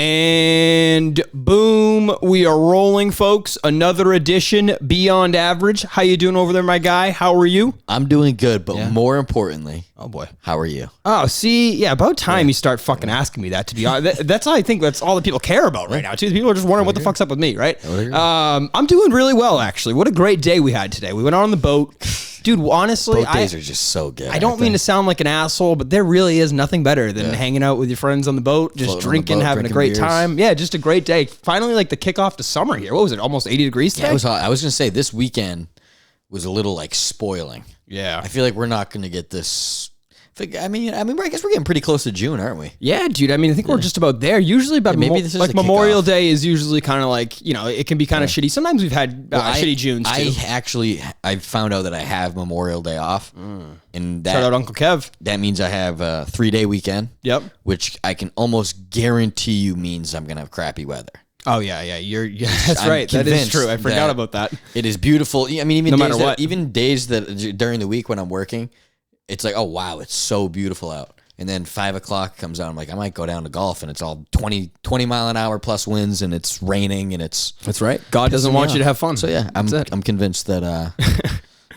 And boom, we are rolling, folks. Another edition, Beyond Average. How you doing over there, my guy? How are you? I'm doing good, but more importantly, oh boy, how are you? Oh, see, yeah, about time you start fucking asking me that, to be honest. That's all I think that's all that people care about right now, too. People are just wondering what the fuck's up with me, right? I'm doing really well, actually. What a great day we had today. We went out on the boat. Dude, honestly, boat days are just so good. I don't mean to sound like an asshole, but there really is nothing better than hanging out with your friends on the boat, just drinking, having a great time. Yeah, just a great day. Finally, like the kickoff to summer here. What was it? Almost 80 degrees today? Yeah, it was hot. I was going to say this weekend was a little like spoiling. Yeah. I feel like we're not going to get this. I guess we're getting pretty close to June, aren't we? Yeah, dude. I mean, I think we're just about there. Usually, about maybe this is like Memorial Day is usually kind of like, you know, it can be kind of shitty. Sometimes we've had shitty Junes too. I found out that I have Memorial Day off, and that, shout out Uncle Kev. That means I have a 3-day weekend. Yep. Which I can almost guarantee you means I'm gonna have crappy weather. Oh yeah. That's right. That is true. I forgot about that. It is beautiful. I mean, even no matter what, even days that during the week when I'm working. It's like, oh, wow, it's so beautiful out. And then 5 o'clock comes out. I'm like, I might go down to golf, and it's all 20 mile an hour plus winds, and it's raining, and it's... That's right. God doesn't want you to have fun. So, yeah, I'm convinced that,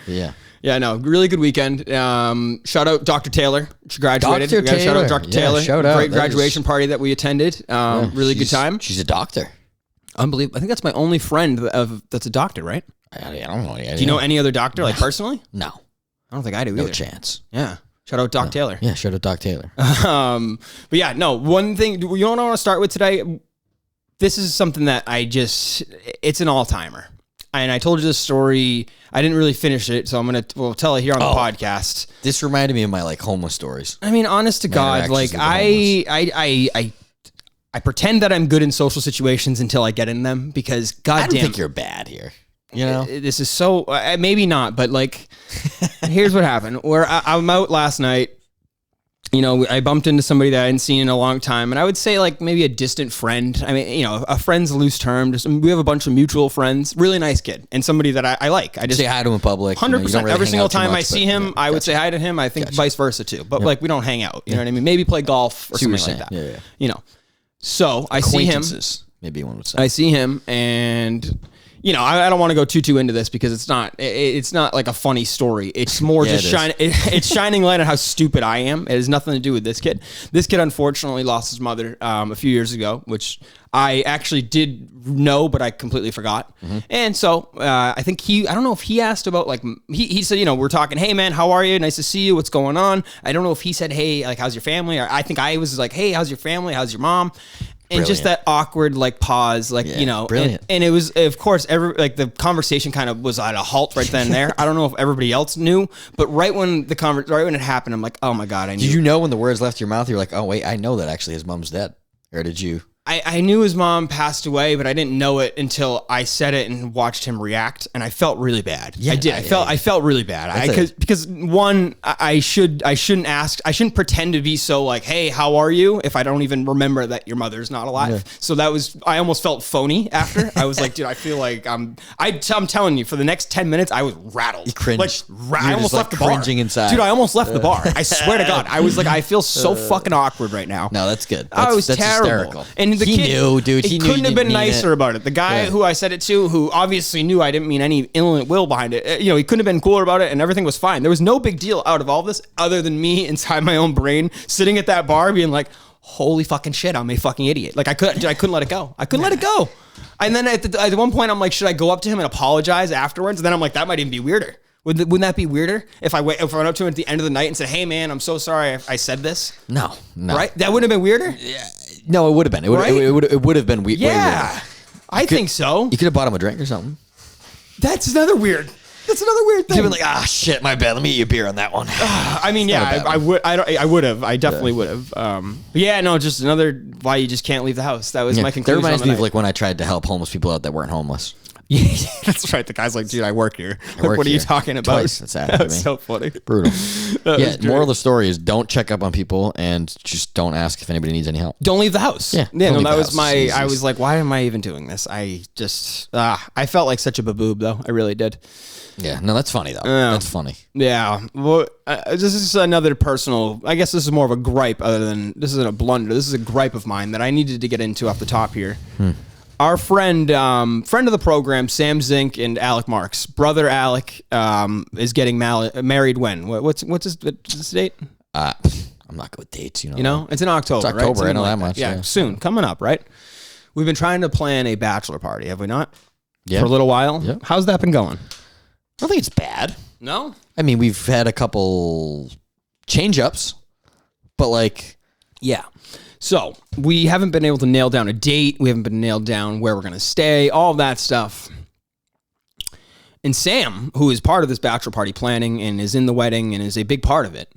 yeah. Yeah, no, really good weekend. Shout out Dr. Taylor. She graduated. Dr. Taylor. Shout out Dr. Taylor. Shout out. Great graduation party that we attended. Really good time. She's a doctor. Unbelievable. I think that's my only friend that's a doctor, right? I don't know. Do you know any other doctor, like personally? No. I don't think I do either. No chance. Yeah. Shout out Doc Taylor. Yeah, shout out Doc Taylor. But yeah, no, one thing, you know what I want to start with today? This is something that it's an all-timer. And I told you this story. I didn't really finish it, so we'll tell it here on the podcast. This reminded me of my like homeless stories. I mean, honest to God, like I pretend that I'm good in social situations until I get in them because goddamn. I don't think you're bad here. You know, this is so maybe not, but like, here's what happened. Where I'm out last night, you know, I bumped into somebody that I hadn't seen in a long time, and I would say like maybe a distant friend. I mean, you know, a friend's a loose term. We have a bunch of mutual friends. Really nice kid, and somebody that I like. I just say hi to him in public. 100%. Every single time I see him, I would say hi to him. I think vice versa too. But like, we don't hang out. You know what I mean? Maybe play golf or something like that. Yeah. You know, so I see him. Maybe one would say. I see him and. You know, I don't want to go too into this because it's not like a funny story. It's more just it's shining light on how stupid I am. It has nothing to do with this kid. This kid unfortunately lost his mother a few years ago, which I actually did know, but I completely forgot. Mm-hmm. And so I think I don't know if he asked about like, he said, you know, we're talking, hey man, how are you? Nice to see you. What's going on? I don't know if he said, hey, like, how's your family? Or I think I was like, hey, how's your family? How's your mom? And just that awkward like pause, like, you know, and it was, of course, the conversation kind of was at a halt right then and there. I don't know if everybody else knew, but right when it happened, I'm like, oh my God, I knew. Did you know when the words left your mouth, you're like, oh wait, I know that actually his mom's dead? Or did you? I knew his mom passed away, but I didn't know it until I said it and watched him react, and I felt really bad. Yeah, I did. I felt really bad. Because one, I shouldn't ask. pretend to be so like, hey, how are you? If I don't even remember that your mother's not alive. Yeah. So I almost felt phony after. I was like, dude, I feel like I'm telling you, for the next 10 minutes, I was rattled. You cringed. Like, I almost left the bar. Cringing inside. Dude, I almost left the bar. I swear to God, I was like, I feel so fucking awkward right now. No, that's good. I was terrible. Hysterical. And the kid knew, dude. He couldn't have been nicer about it. The guy who I said it to, who obviously knew I didn't mean any ill will behind it, you know, he couldn't have been cooler about it, and everything was fine. There was no big deal out of all this other than me inside my own brain sitting at that bar being like, holy fucking shit, I'm a fucking idiot. Like I couldn't let it go. Let it go. And then at one point I'm like, should I go up to him and apologize afterwards? And then I'm like, that might even be weirder. Wouldn't that be weirder if I went up to him at the end of the night and said, hey man, I'm so sorry I said this? No. Right? That wouldn't have been weirder? Yeah. No, it would have been. It would have been weird. Yeah. I think so. You could have bought him a drink or something. That's another weird thing. You've been like, shit, my bad. Let me eat a beer on that one. I mean, yeah, I would have. I definitely would have. Yeah, no, just another why you just can't leave the house. That was my conclusion. That reminds me of like when I tried to help homeless people out that weren't homeless. Yeah, that's right. The guy's like, dude, I work here. Like, what are you talking about? Twice. That's happened to me. So funny. Brutal. Yeah. Moral of the story is don't check up on people and just don't ask if anybody needs any help. Don't leave the house. Yeah. No, that was my. I was like, why am I even doing this? I just. I felt like such a baboob though. I really did. Yeah. No, that's funny though. That's funny. Yeah. Well, this is another personal. I guess this is more of a gripe. Other than this isn't a blunder. This is a gripe of mine that I needed to get into off the top here. Our friend of the program, Sam Zink and Alec Marks, brother Alec, is getting married when? What's his date? I'm not good with dates, You know, it's in October. It's October. Right? I know that much. Yeah, soon, coming up, right? We've been trying to plan a bachelor party, have we not? Yeah. For a little while. Yeah. How's that been going? I don't think it's bad. No. I mean, we've had a couple change-ups, but like, yeah. So we haven't been able to nail down a date. We haven't been nailed down where we're going to stay, all of that stuff. And Sam, who is part of this bachelor party planning and is in the wedding and is a big part of it,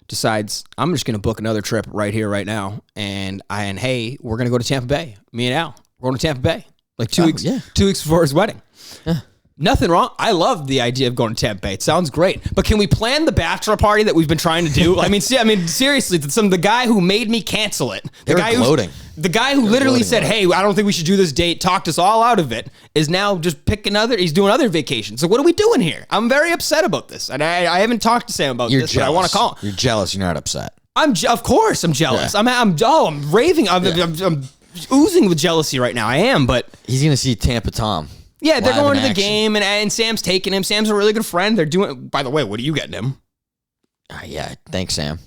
decides, I'm just going to book another trip right here, right now. And hey, we're going to go to Tampa Bay. Me and Al, we're going to Tampa Bay. Like 2 weeks, 2 weeks before his wedding. Yeah. Nothing wrong. I love the idea of going to Tampa Bay. It sounds great. But can we plan the bachelor party that we've been trying to do? I mean, seriously, the guy who made me cancel it, the guy who literally said, "Hey, I don't think we should do this date," talked us all out of it, is now just he's doing other vacations. So what are we doing here? I'm very upset about this. And I haven't talked to Sam about this, but I want to call him. You're jealous. You're not upset. Of course I'm jealous. Yeah. I'm raving. I'm oozing with jealousy right now. I am, but he's going to see Tampa Tom. Yeah, they're going to the game, and Sam's taking him. Sam's a really good friend. They're doing. By the way, what are you getting him? Yeah, thanks, Sam.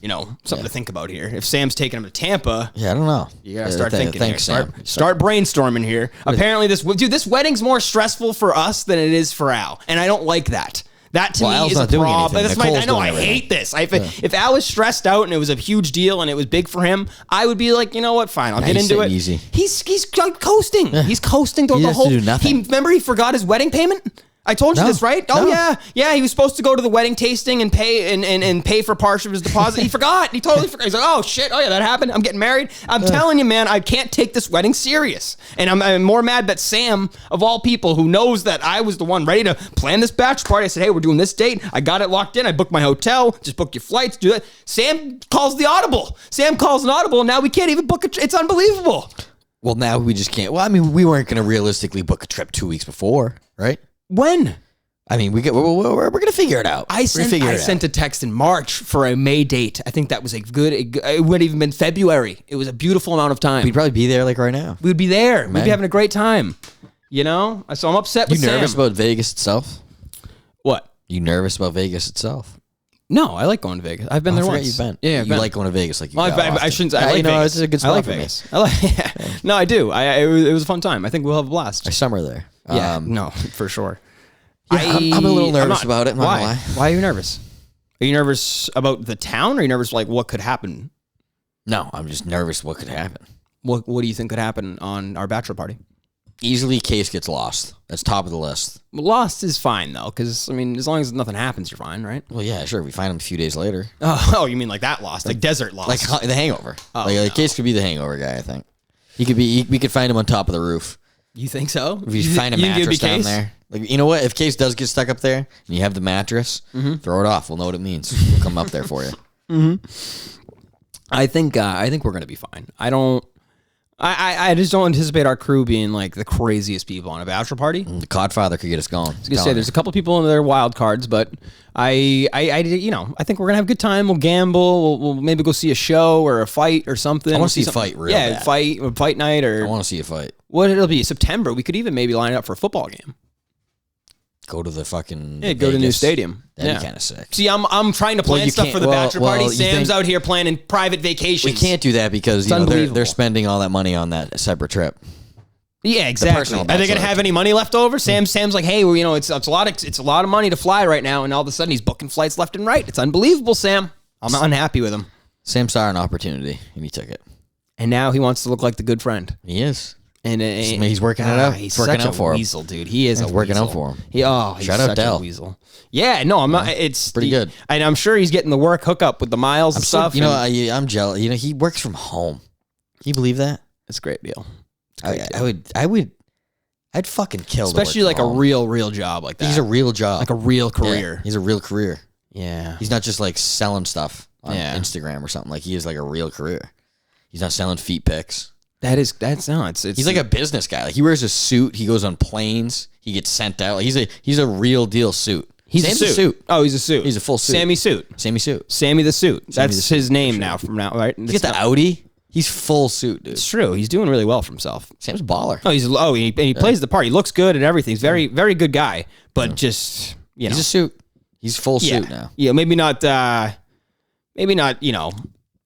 Something to think about here. If Sam's taking him to Tampa, I don't know. You gotta start thinking. Thanks, Sam. Start brainstorming here. Apparently, this wedding's more stressful for us than it is for Al, and I don't like that. That to me is a problem. I know. I hate this. If Al was stressed out and it was a huge deal and it was big for him, I would be like, you know what? Fine, I'll get into it. Easy. He's coasting. Yeah. He's coasting through the whole. To do nothing. Remember, he forgot his wedding payment. I told you this, right? Oh yeah. He was supposed to go to the wedding tasting and pay for part of his deposit. He forgot. He totally forgot. He's like, oh shit. Oh yeah, that happened. I'm getting married. I'm telling you, man, I can't take this wedding serious. And I'm more mad that Sam, of all people, who knows that I was the one ready to plan this bachelor party. I said, hey, we're doing this date. I got it locked in. I booked my hotel. Just book your flights. Do that. Sam calls the audible. Sam calls an audible, and now we can't even book it's unbelievable. Well, now we just can't. Well, I mean, we weren't going to realistically book a trip 2 weeks before, right? When? I mean, we're going to figure it out. I sent a text in March for a May date. I think that was it would have even been February. It was a beautiful amount of time. We'd probably be there like right now. We'd be there. Man. We'd be having a great time. So I'm upset with Sam. You nervous about Vegas itself? What? You nervous about Vegas itself? No, I like going to Vegas. I've been there once. You've been. Yeah, you like going to Vegas like you I shouldn't. I like Vegas. It's a good spot I like Vegas. No, I do. It was a fun time. I think we'll have a blast. I summer there. Yeah, no, for sure. Yeah, I'm a little nervous about it. Why? Why are you nervous? Are you nervous about the town, or are you nervous like what could happen? No, I'm just nervous what could happen. What do you think could happen on our bachelor party? Easily, Case gets lost. That's top of the list. Well, lost is fine though, because I mean, as long as nothing happens, you're fine, right? Well, yeah, sure. We find him a few days later. Oh, you mean like that lost, like desert lost, like the Hangover. Oh, like Case could be the Hangover guy. I think he could be. We could find him on top of the roof. You think so? If you find a mattress down there. Like, you know what? If Case does get stuck up there and you have the mattress, throw it off. We'll know what it means. We'll come up there for you. I think we're gonna be fine. I just don't anticipate our crew being like the craziest people on a bachelor party. The Codfather could get us going. I was gonna say there's a couple people in their wild cards, but I think we're gonna have a good time. We'll gamble. We'll maybe go see a show or a fight or something. I want to see a fight real bad. fight night or. I want to see a fight. What it'll be September. We could even maybe line it up for a football game. Go to the fucking go to the new stadium. That'd be kind of sick. See, I'm trying to plan stuff for the bachelor party. Sam's out here planning private vacations. We can't do that because they're spending all that money on that separate trip. Yeah, exactly. Are they going to have any money left over? Sam's like, hey, well, it's a lot of money to fly right now, and all of a sudden he's booking flights left and right. It's unbelievable, Sam. I'm unhappy with him. Sam saw an opportunity and he took it, and now he wants to look like the good friend. He is. And he's working it out. He's working out for him. Weasel, dude. He is working out for him. He's shout out Dell. A weasel. Yeah, no, I'm not. It's pretty good, and I'm sure he's getting the work hookup with the miles and stuff. I'm jealous. He works from home. Can you believe that? It's a great deal. I would I'd fucking kill. Especially like a real job like that. He's a real job. Like a real career. Yeah, he's a real career. Yeah. He's not just like selling stuff on Instagram or something. Like he is like a real career. He's not selling feet pics. He's like a business guy. Like he wears a suit. He goes on planes. He gets sent out. Like he's a real deal suit. He's a suit. Oh, he's a suit. He's a full suit. Sammy Suit. Sammy the Suit. That's his name now from now, right? You get the Audi. He's full suit, dude. It's true. He's doing really well for himself. Sam's a baller. Oh, he plays the part. He looks good and everything. He's very, very good guy. But just, he's a suit. He's full suit now. Yeah, maybe not, the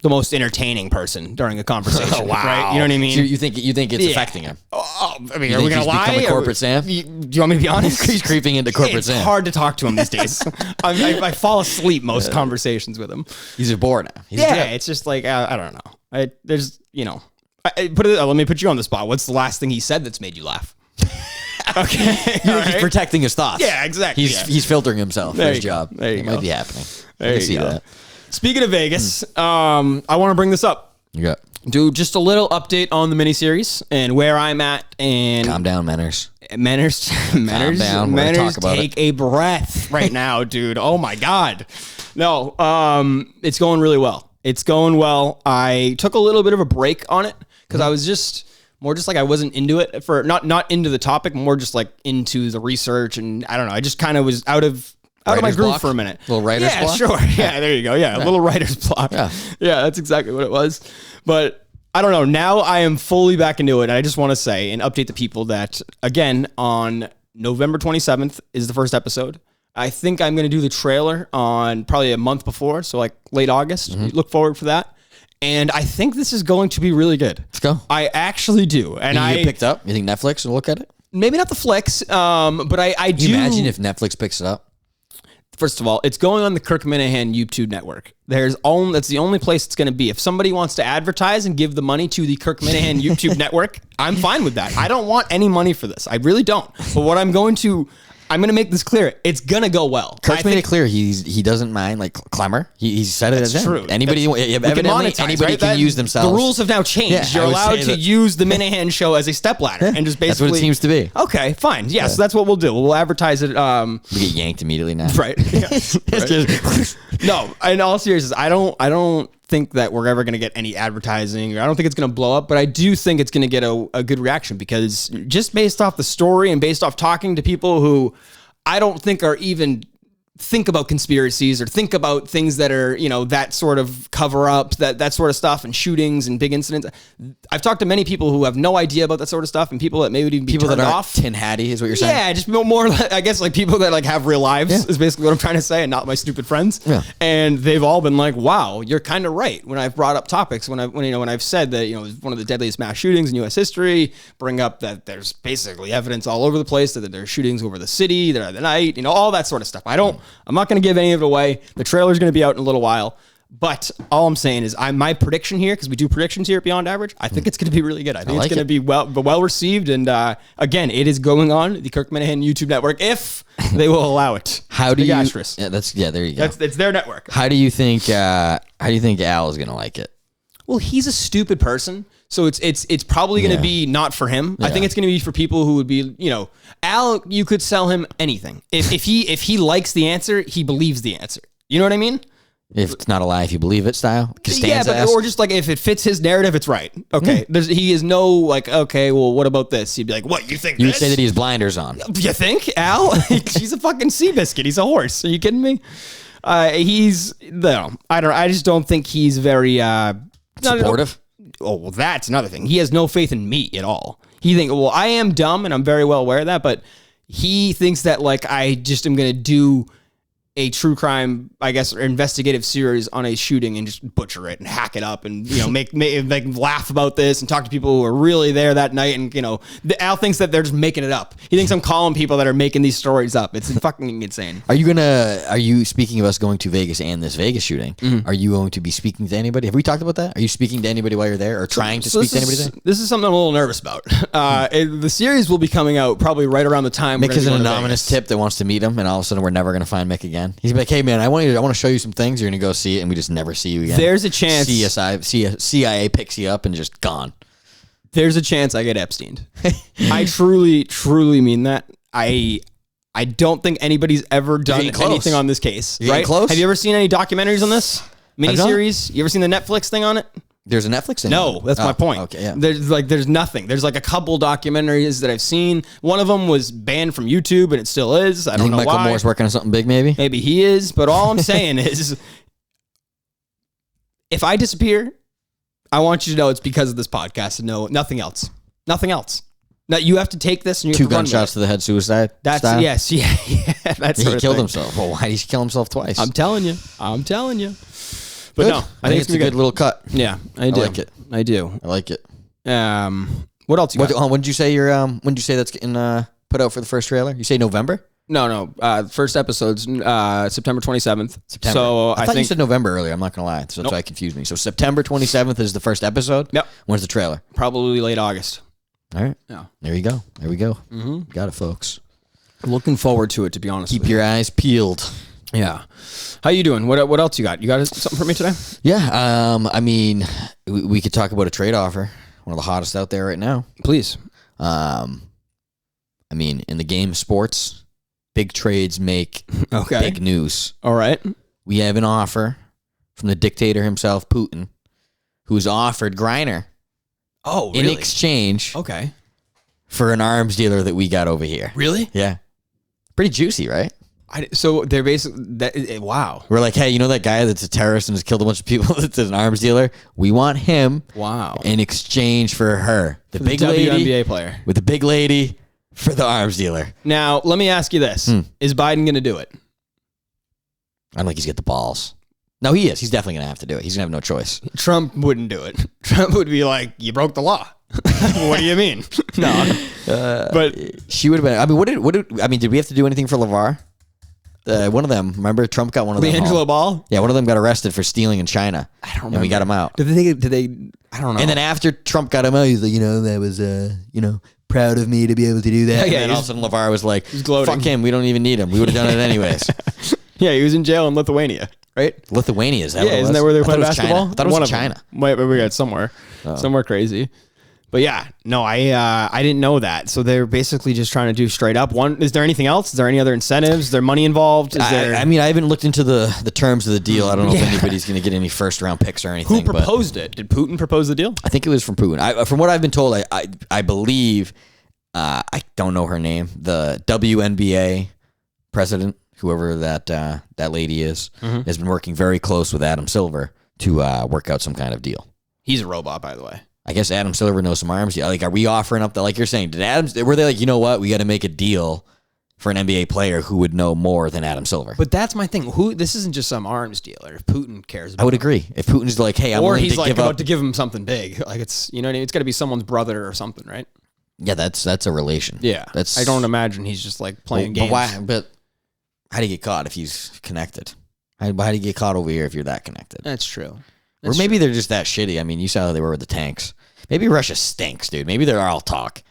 most entertaining person during a conversation. Wow. Right? You know what I mean? So you think it's affecting him? I mean, are we going to lie? Become a corporate Sam? Do you want me to be honest? He's creeping into corporate Sam. It's hard to talk to him these days. I fall asleep most conversations with him. He's a bore now. It's just like, I don't know. Let me put you on the spot. What's the last thing he said that's made you laugh? Okay. He's protecting his thoughts. Yeah, exactly. He's filtering himself for his job. There you go. Might be happening. There I can see that. Speaking of Vegas, I want to bring this up. Yeah. Do just a little update on the miniseries and where I'm at. And calm down, Manners. Manners, calm down. Manners, take a breath right now, dude. Oh my God. No, it's going really well. It's going well. I took a little bit of a break on it because I was just like I wasn't into it for not into the topic, more just like into the research, and I don't know. I just kind of was out of my groove for a minute. A little writer's block? Sure. Yeah, there you go. Yeah, a little writer's block. Yeah, that's exactly what it was. But I don't know. Now I am fully back into it. And I just want to say and update the people that, again, on November 27th is the first episode. I think I'm going to do the trailer on probably a month before, so like late August. Look forward for that. And I think this is going to be really good. Let's go. I actually do. And you get picked up? You think Netflix will look at it? Maybe not the flicks, but I do. Can you imagine if Netflix picks it up? First of all, it's going on the Kirk Minahan YouTube network. That's the only place it's going to be. If somebody wants to advertise and give the money to the Kirk Minahan YouTube network, I'm fine with that. I don't want any money for this. I really don't. But what I'm going to make this clear. It's gonna go well. Kirk's made it clear he doesn't mind like clamor. He said it. That's true. Anybody can use themselves. The rules have now changed. Yeah, you're allowed to use the Minahan show as a stepladder and just basically. That's what it seems to be. Okay, fine. Yeah, so that's what we'll do. We'll advertise it. We get yanked immediately now. Right. Yeah. Right. No, in all seriousness, I don't think that we're ever going to get any advertising, or I don't think it's going to blow up, but I do think it's going to get a good reaction because just based off the story and based off talking to people who I don't think are even think about conspiracies or think about things that are, that sort of cover up, that sort of stuff and shootings and big incidents. I've talked to many people who have no idea about that sort of stuff and people that maybe would even be turned off. Tin Hattie is what you're saying? Yeah, just more I guess like people that like have real lives is basically what I'm trying to say, and not my stupid friends. Yeah. And they've all been like, wow, you're kind of right. When I've brought up topics, when I've said that, it was one of the deadliest mass shootings in U.S. history, bring up that there's basically evidence all over the place that there's shootings over the city, that are the night, all that sort of stuff. I'm not going to give any of it away. The trailer's going to be out in a little while. But all I'm saying is my prediction here, because we do predictions here at Beyond Average, I think it's going to be really good. I think it's going to be well received. And again, it is going on the Kirk Minahan YouTube network if they will allow it. How do you? Yeah, there you go. It's their network. How do you think Al is going to like it? Well, he's a stupid person. So it's probably going to be not for him. Yeah. I think it's going to be for people who would be, Al, you could sell him anything. If he likes the answer, he believes the answer. You know what I mean? If it's not a lie, if you believe it style. Or just like if it fits his narrative, it's right. Okay. He is no like, okay, well, what about this? He'd be like, what, you think you would say that he has blinders on. You think, Al? He's a fucking sea biscuit. He's a horse. Are you kidding me? I just don't think he's very supportive. Oh, well, that's another thing. He has no faith in me at all. He thinks, well, I am dumb and I'm very well aware of that, but he thinks that like I just am going to do a true crime, I guess, or investigative series on a shooting and just butcher it and hack it up and, make laugh about this and talk to people who are really there that night. And, Al thinks that they're just making it up. He thinks I'm calling people that are making these stories up. It's fucking insane. Are you speaking of us going to Vegas and this Vegas shooting, are you going to be speaking to anybody? Have we talked about that? Are you speaking to anybody while you're there or trying to speak to anybody there? This is something I'm a little nervous about. The series will be coming out probably right around the time. Mick is an anonymous tip that wants to meet him, and all of a sudden we're never going to find Mick again. He's like, hey man, I want to show you some things. You're going to go see it, and we just never see you again. There's a chance CIA picks you up and just gone. there's a chance I get Epsteined. I truly mean that. I don't think anybody's ever done anything on this case. You're right? close. Have you ever seen any documentaries on this miniseries? You ever seen the Netflix thing on it? There's a Netflix thing. No, that's my point. Okay, yeah. There's nothing. There's like a couple documentaries that I've seen. One of them was banned from YouTube, and it still is. I don't know Michael why. Moore's working on something big, maybe. Maybe he is, but all I'm saying is, if I disappear, I want you to know it's because of this podcast and no, nothing else. Nothing else. Now you have to take this and you have 2 gunshots to the head, suicide. That's style? yes, yeah. That's he killed himself. Well, why did he kill himself twice? I'm telling you. But good. no, I think it's a good little cut. Yeah, I do. I like it. I do. I like it. What else you got? When did you say when did you say that's getting put out for the first trailer? You say November? No. First episode's September 27th. September. So I thought you said November earlier. I'm not gonna lie. So that's why it confused me. So September 27th is the first episode. Yep. When's the trailer? Probably late August. All right. Yeah. There you go. There we go. Mm-hmm. Got it, folks. Looking forward to it, to be honest. Keep your eyes peeled. Yeah. How you doing? What else you got? You got something for me today? Yeah. I mean, we could talk about a trade offer. One of the hottest out there right now. Please. I mean, in the game of sports, big trades make big news. All right. We have an offer from the dictator himself, Putin, who's offered Griner in exchange for an arms dealer that we got over here. Really? Yeah. Pretty juicy, right? So they're basically wow. We're like, hey, you know that guy that's a terrorist and has killed a bunch of people that's an arms dealer? We want him in exchange for her. The big lady. WNBA player. With the big lady for the arms dealer. Now, let me ask you this. Is Biden going to do it? I don't think he's got the balls. No, he is. He's definitely going to have to do it. He's going to have no choice. Trump wouldn't do it. Trump would be like, you broke the law. What do you mean? No. But she would have been. I mean, did we have to do anything for LeVar? One of them, remember Trump got one of them. Angelo Ball? Yeah, one of them got arrested for stealing in China. I don't remember. And we got him out. Did they I don't know. And then after Trump got him out, he's like, that was, proud of me to be able to do that. Yeah, and then all of a sudden LeVar was like, fuck him, we don't even need him. We would have done it anyways. Yeah, he was in jail in Lithuania, right? Lithuania, is that what it was? Isn't that where they play basketball? I thought it was China. Wait, we got somewhere crazy. But yeah, no, I didn't know that. So they're basically just trying to do straight up. Is there anything else? Is there any other incentives? Is there money involved? I mean, I haven't looked into the terms of the deal. I don't know if anybody's going to get any first round picks or anything. Who proposed it? Did Putin propose the deal? I think it was from Putin. From what I've been told, I believe, I don't know her name, the WNBA president, whoever that lady is, has been working very close with Adam Silver to work out some kind of deal. He's a robot, by the way. I guess Adam Silver knows some arms. Like, are we offering up like you're saying? Were they like, you know what? We got to make a deal for an NBA player who would know more than Adam Silver. But that's my thing. This isn't just some arms dealer. If Putin cares about I would agree. If Putin's like, hey, I'm or willing he's to like give about up. to give him something big. Like it's, you know what I mean? It's got to be someone's brother or something, right? Yeah, that's a relation. Yeah. I don't imagine he's just like playing games. But how do you get caught if he's connected? How do you get caught over here if you're that connected? That's true. Or maybe they're just that shitty. I mean, you saw how they were with the tanks. Maybe Russia stinks, dude. Maybe they're all talk.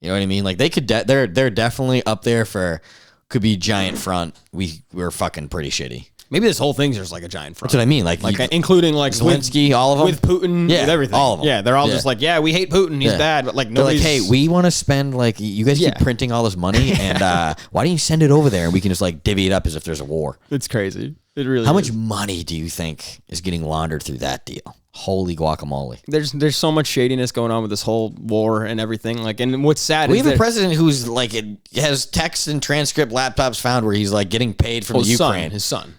You know what I mean? Like they could. They're definitely up there for. Could be giant front. We're fucking pretty shitty. Maybe this whole thing's just like a giant front. That's what I mean. Like including like Zelensky, all of them, with Putin, with everything. All of them. Yeah, they're all just like, yeah, we hate Putin. He's bad, but like nobody's. They're like, hey, we want to spend like you guys keep printing all this money, and why don't you send it over there and we can just like divvy it up as if there's a war. It's crazy. It really. How is. much money do you think is getting laundered through that deal? Holy guacamole! There's so much shadiness going on with this whole war and everything. Like, and what's sad we is have a president who's like has text and transcript laptops found where he's like getting paid from the Ukraine. His son.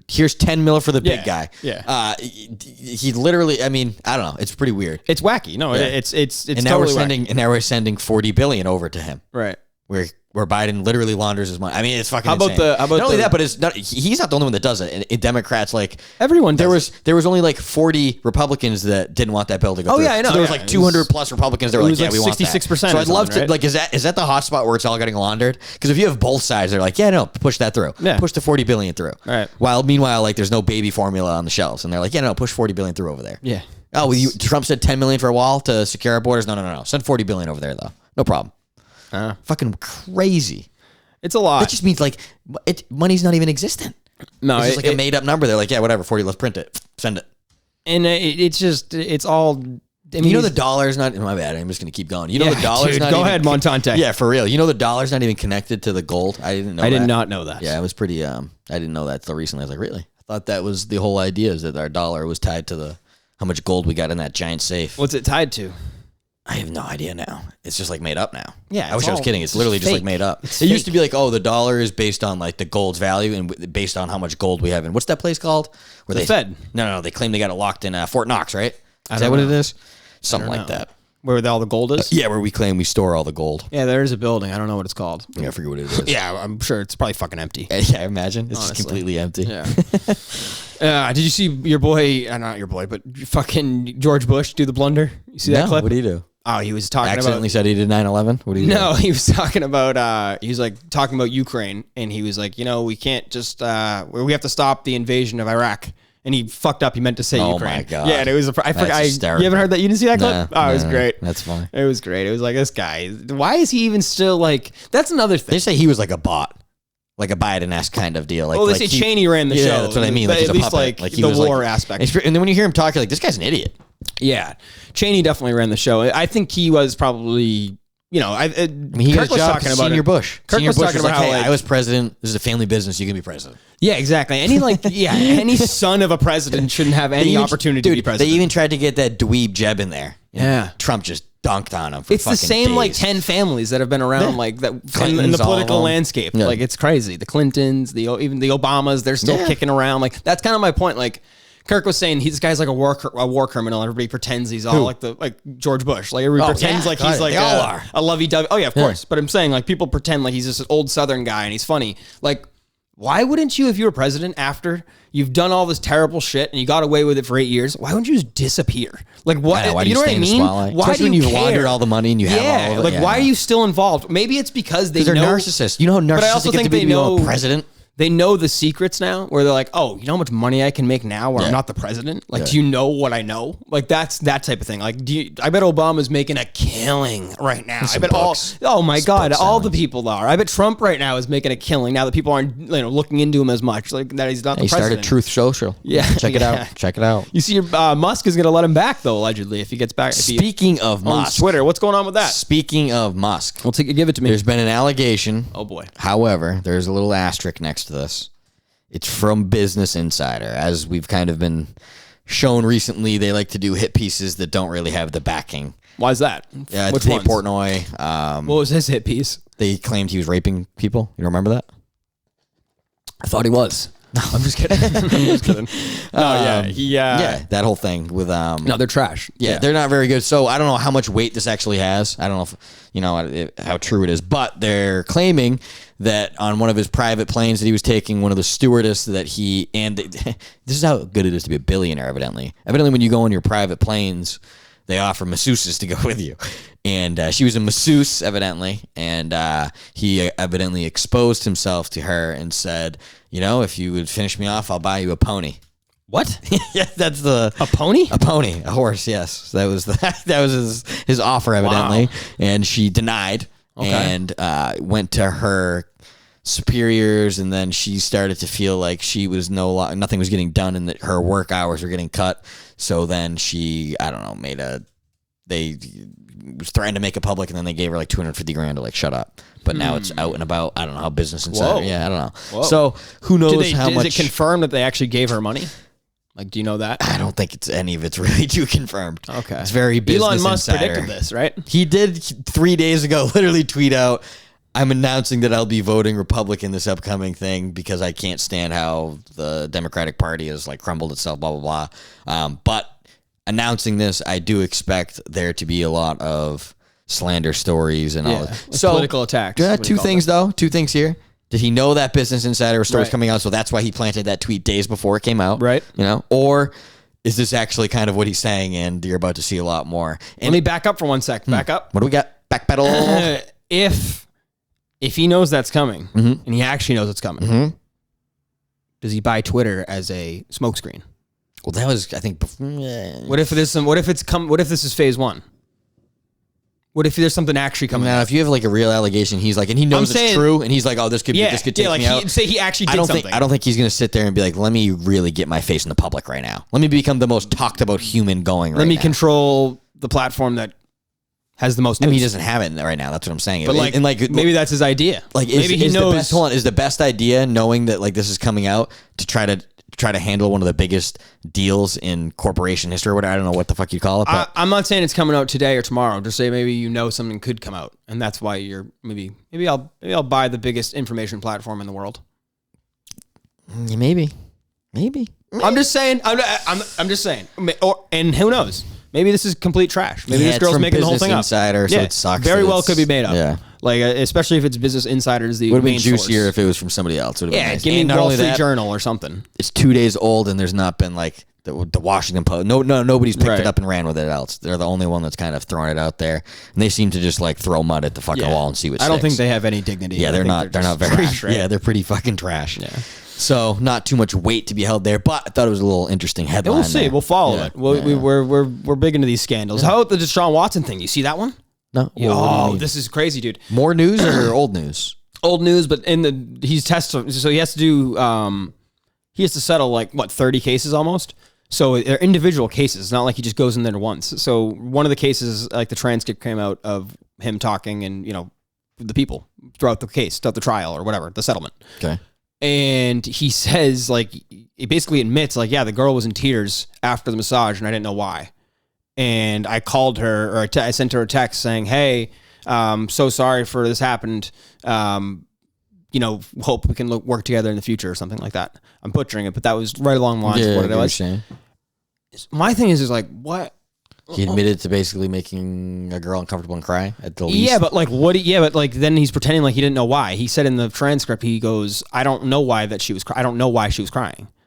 Here's 10 mil for the big guy. Yeah. He literally. I mean, I don't know. It's pretty weird. It's wacky. No, it's and now totally we're sending $40 billion over to him. Right. Where Biden literally launders his money. I mean, it's fucking insane. Not only that, but it's not. He's not the only one that does it. And Democrats, like everyone, there was only like 40 Republicans that didn't want that bill to go through. Oh yeah, I know. So there was like 200 plus Republicans that were like, yeah, we want that. 66%. So I'd love to like, is that the hot spot where it's all getting laundered? Because if you have both sides, they're like, yeah, no, push that through. Yeah. Push the 40 billion through. Right. While meanwhile, like there's no baby formula on the shelves, and they're like, yeah, no, push 40 billion through over there. Yeah. Oh, well, Trump said 10 million for a wall to secure our borders. No. Send 40 billion over there though. No problem. Fucking crazy. It's a lot. That just means like money's not even existent. No, it's just like a made up number. They're like, yeah, whatever, 40, let's print it, send it. And it's all I mean, you know the dollar's not. My bad. I'm just gonna keep going. You know the dollar's not. Go even, ahead, Montante. Yeah, for real. You know the dollar's not even connected to the gold. I didn't know. I did not know that. Yeah, it was pretty. I didn't know that until recently. I was like, really? I thought that was the whole idea, is that our dollar was tied to how much gold we got in that giant safe. What's it tied to? I have no idea now. It's just like made up now. Yeah, I wish I was kidding. It's literally just like made up. It used to be like, oh, the dollar is based on like the gold's value and based on how much gold we have. And what's that place called? Where the Fed. No. They claim they got it locked in Fort Knox, right? Is that what it is? Something like that. Where all the gold is? Yeah, where we claim we store all the gold. Yeah, there is a building. I don't know what it's called. Yeah, I forget what it is. Yeah, I'm sure it's probably fucking empty. Yeah, I imagine. It's just completely empty. Yeah. Did you see your boy, not your boy, but fucking George Bush do the blunder? You see that clip? What did he do? Oh, he was talking Accidentally said he did 9/11? What did he do? No, he was talking about, he was like talking about Ukraine, and he was like, we can't just, we have to stop the invasion of Iraq. And he fucked up. He meant to say Ukraine. Oh my god! Yeah, and it was. I forgot. You haven't heard that? You didn't see that clip? It was great. That's funny. It was great. It was like, this guy. Why is he even still like? That's another thing. They say he was like a bot, like a Biden-esque kind of deal. Like, well, they say Cheney ran the show. Yeah, that's what I mean. Like, at least like the war aspect. And then when you hear him talk, you're like, this guy's an idiot. Yeah, Cheney definitely ran the show. I think he was probably. He Kirk was talking about Senior Bush. Kirk was talking about how I was president. This is a family business. You can be president. Yeah, exactly. Any son of a president shouldn't have any opportunity to be president. They even tried to get that dweeb Jeb in there. Yeah, Trump just dunked on him. It's the same days. like 10 families that have been around like that in the political landscape. Yeah. Like it's crazy. The Clintons, even the Obamas, they're still kicking around. Like that's kind of my point. Like. Kirk was saying this guy's like a war criminal. Everybody pretends he's all like George Bush. Like everybody pretends like he's like a lovey-dovey. Oh yeah, of course. But I'm saying like people pretend like he's just an old Southern guy and he's funny. Like why wouldn't you, if you were president after you've done all this terrible shit and you got away with it for 8 years, why wouldn't you just disappear? Like what? Why you know what I mean? Why do you laundered all the money and you have all of it? Like why are you still involved? Maybe it's because they're narcissists. You know how narcissists get to be a president? They know the secrets now where they're like, oh, you know how much money I can make now where I'm not the president? Like, do you know what I know? Like, that's that type of thing. Like, I bet Obama's making a killing right now. I bet oh my God, all the people are. I bet Trump right now is making a killing now that people aren't looking into him as much. Like, that he's not the president. He started Truth Social. Yeah. Check it out. Check it out. You see, Musk is going to let him back, though, allegedly, if he gets back. Speaking of Musk. Twitter, what's going on with that? Speaking of Musk. Give it to me. There's been an allegation. Oh, boy. However, there's a little asterisk next to this. It's from Business Insider. As we've kind of been shown recently, they like to do hit pieces that don't really have the backing. Why is that? Yeah, Dave Portnoy. What was his hit piece? They claimed he was raping people. You don't remember that? I thought he was. No, I'm just kidding. I'm just kidding. No, yeah, that whole thing with no, they're trash. Yeah, they're not very good. So I don't know how much weight this actually has. I don't know if how true it is, but they're claiming that on one of his private planes that he was taking, one of the stewardess that this is how good it is to be a billionaire. Evidently, when you go on your private planes, they offer masseuses to go with you. And she was a masseuse, evidently, and he evidently exposed himself to her and said, if you would finish me off, I'll buy you a pony. What? Yeah, that's a pony? A pony, a horse. Yes, that was his offer, evidently, and she denied and went to her superiors, and then she started to feel like she was nothing was getting done, and that her work hours were getting cut. So then she, was threatened to make it public, and then they gave her like $250,000 to shut up. But now it's out and about. I don't know how Business Insider. Whoa. Yeah, I don't know. Whoa. So who knows how much? Is it confirmed that they actually gave her money? Like, do you know that? I don't think any of it's really too confirmed. Okay, it's very Business Elon Musk Insider. predicted this, right? He did 3 days ago. Literally tweet out, "I'm announcing that I'll be voting Republican this upcoming thing because I can't stand how the Democratic Party has like crumbled itself." Blah blah blah. But announcing this, I do expect there to be a lot of slander stories and all that. So political attacks. Two things here. Did he know that Business Insider story was coming out, so that's why he planted that tweet days before it came out? Right. Or is this actually kind of what he's saying, and you're about to see a lot more? And let me back up for 1 sec. Back up. What do we got? Backpedal. If he knows that's coming, and he actually knows it's coming, does he buy Twitter as a smokescreen? Well, that was, I think. What if this is phase one? What if there's something actually coming out? If you have like a real allegation, he's like, and he knows it's true, and he's like, oh, this could take me out. Say he actually did something. I don't think he's going to sit there and be like, let me really get my face in the public right now. Let me become the most talked about human going right now. Let me control the platform that has the most news. I mean, he doesn't have it right now. That's what I'm saying. But like, and like maybe that's his idea. Like, maybe he knows. Is the best idea knowing that like this is coming out to try to handle one of the biggest deals in corporation history or whatever. I don't know what the fuck you call it. But I'm not saying it's coming out today or tomorrow. Just say maybe something could come out, and that's why you're maybe I'll buy the biggest information platform in the world. Maybe. I'm just saying. I'm just saying. And who knows? Maybe this is complete trash. Maybe this girl's making the whole thing Insider, up. So it sucks. Very well could be made up. Yeah. Like, especially if it's Business Insider's the would have been main juicier source. if it was from somebody else. Yeah, nice. give me Wall Street Journal or something. It's 2 days old, and there's not been like the Washington Post. Nobody's picked it up and ran with it else. They're the only one that's kind of throwing it out there, and they seem to just like throw mud at the fucking wall and see what sticks. I don't think they have any dignity. Yeah, they're not very trash, right? Yeah, they're pretty fucking trash. Yeah. So not too much weight to be held there, but I thought it was a little interesting headline. We'll see. We'll follow it. We're big into these scandals. How about the Deshaun Watson thing? You see that one? No. This is crazy, dude. More news or old news? Old news, but he's tested, so he has to do. He has to settle like 30 cases almost. So they're individual cases. It's not like he just goes in there once. So one of the cases, like the transcript came out of him talking and the people throughout the case, throughout the trial or whatever, the settlement. Okay. And he says, like, he basically admits, like, yeah, the girl was in tears after the massage, and I didn't know why. And I called her, or I sent her a text saying, hey, so sorry for this happened. Hope we can work together in the future or something like that. I'm butchering it, but that was right along the lines of what it was. My thing is like, what? He admitted to basically making a girl uncomfortable and cry at the least. Yeah, but like then he's pretending like he didn't know why. He said in the transcript, he goes, I don't know why she was crying.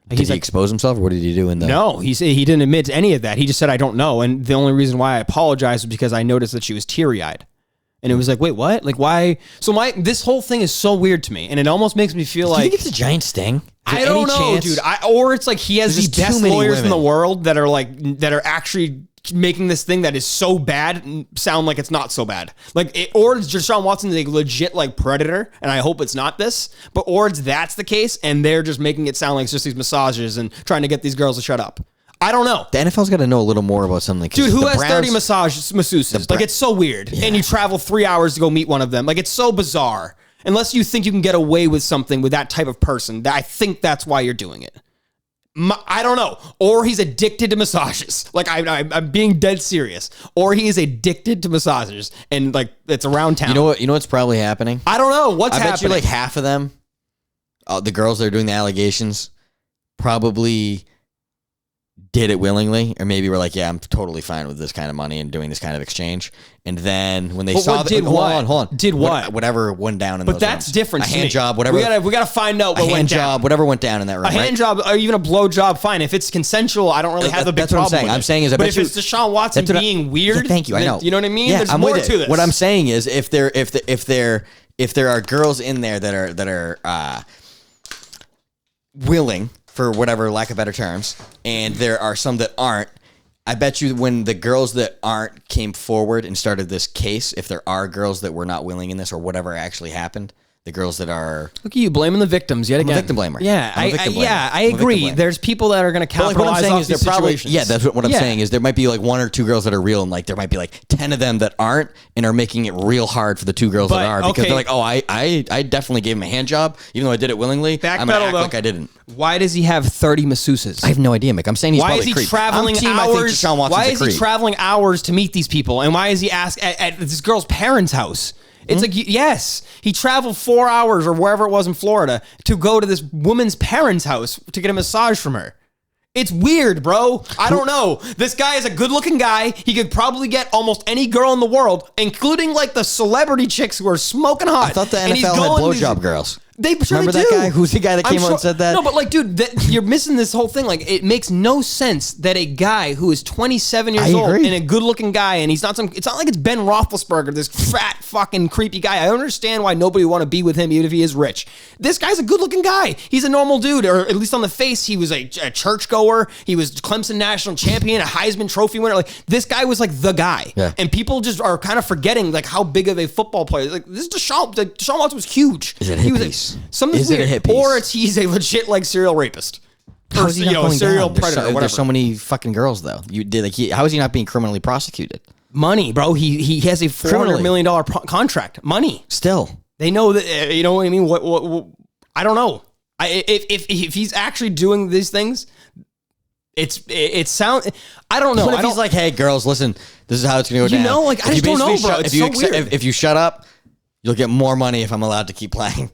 Like, did he expose himself, or what did he do in the... No, he didn't admit to any of that. He just said, I don't know. And the only reason why I apologized was because I noticed that she was teary-eyed. And it was like, wait, what? Like, why? So this whole thing is so weird to me. And it almost makes me feel like... Do you think it's a giant sting? I don't know, dude. Or it's like he has the best lawyers in the world that are actually making this thing that is so bad sound like it's not so bad. Like, or it's Deshaun Watson is a legit like predator, and I hope it's not this. But that's the case, and they're just making it sound like it's just these massages and trying to get these girls to shut up. I don't know. The NFL's got to know a little more about something. Dude, who has 30 masseuses? Like, it's so weird. Yeah. And you travel 3 hours to go meet one of them. Like, it's so bizarre. Unless you think you can get away with something with that type of person, I think that's why you're doing it. I don't know. Or he's addicted to massages. Like, I'm being dead serious. Or he is addicted to massages, and like it's around town. You know what's probably happening? I don't know what's happening. I bet you like half of them, the girls that are doing the allegations, probably did it willingly, or maybe were like, yeah, I'm totally fine with this kind of money and doing this kind of exchange. And then when they saw that, hold on, did what? Whatever went down in but those that's rooms. different. A hand job, whatever. We gotta find out what went down. Whatever went down in that room. A hand job, or even a blow job, fine. If it's consensual, I don't really have a big problem. That's what I'm saying. But if it's Deshaun Watson being weird, thank you. I know. You know what I mean? Yeah, There's more to this. What I'm saying is, if there are girls in there that are willing, for whatever lack of better terms, and there are some that aren't, I bet you when the girls that aren't came forward and started this case, if there are girls that were not willing in this or whatever actually happened, the girls that are... Look at you blaming the victims yet again. I'm a victim blamer. Yeah, I agree. There's people that are going to capitalize off these situations. Yeah, that's what I'm saying is there might be like one or two girls that are real, and like there might be like 10 of them that aren't and are making it real hard for the two girls that are, because they're like, oh, I definitely gave him a hand job, even though I did it willingly. I'm going to act like I didn't. Why does he have 30 masseuses? I have no idea, Mick. I'm saying he's probably a creep. Traveling hours? Why is he traveling hours to meet these people? And why is he at this girl's parents' house? It's like, yes, he traveled 4 hours or wherever it was in Florida to go to this woman's parents' house to get a massage from her. It's weird, bro. I don't know. This guy is a good-looking guy. He could probably get almost any girl in the world, including like the celebrity chicks who are smoking hot. I thought the NFL had blowjob girls. They remember that guy? Who's the guy that came on and said that? No, but like, dude, you're missing this whole thing. Like, it makes no sense that a guy who is 27 years old and a good-looking guy, and he's not it's not like it's Ben Roethlisberger, this fat fucking creepy guy. I don't understand why nobody would want to be with him, even if he is rich. This guy's a good-looking guy. He's a normal dude, or at least on the face, he was a churchgoer. He was Clemson national champion, a Heisman Trophy winner. Like, this guy was like the guy, and people just are kind of forgetting like how big of a football player. Like, this is Deshaun Watson was huge. Is it a hit piece? Something's weird. Or he's a legit like serial rapist. How is he not going serial down? predator. There's so many fucking girls though. How is he not being criminally prosecuted? Money, bro. He has a $400 million contract. Money. Still, they know that. You know what I mean? What I don't know. If he's actually doing these things, it sounds. I don't know. What if he's like, hey, girls, listen, this is how it's gonna go down. You know, like I just don't know, bro. It's so weird. If you shut up, you'll get more money if I'm allowed to keep playing.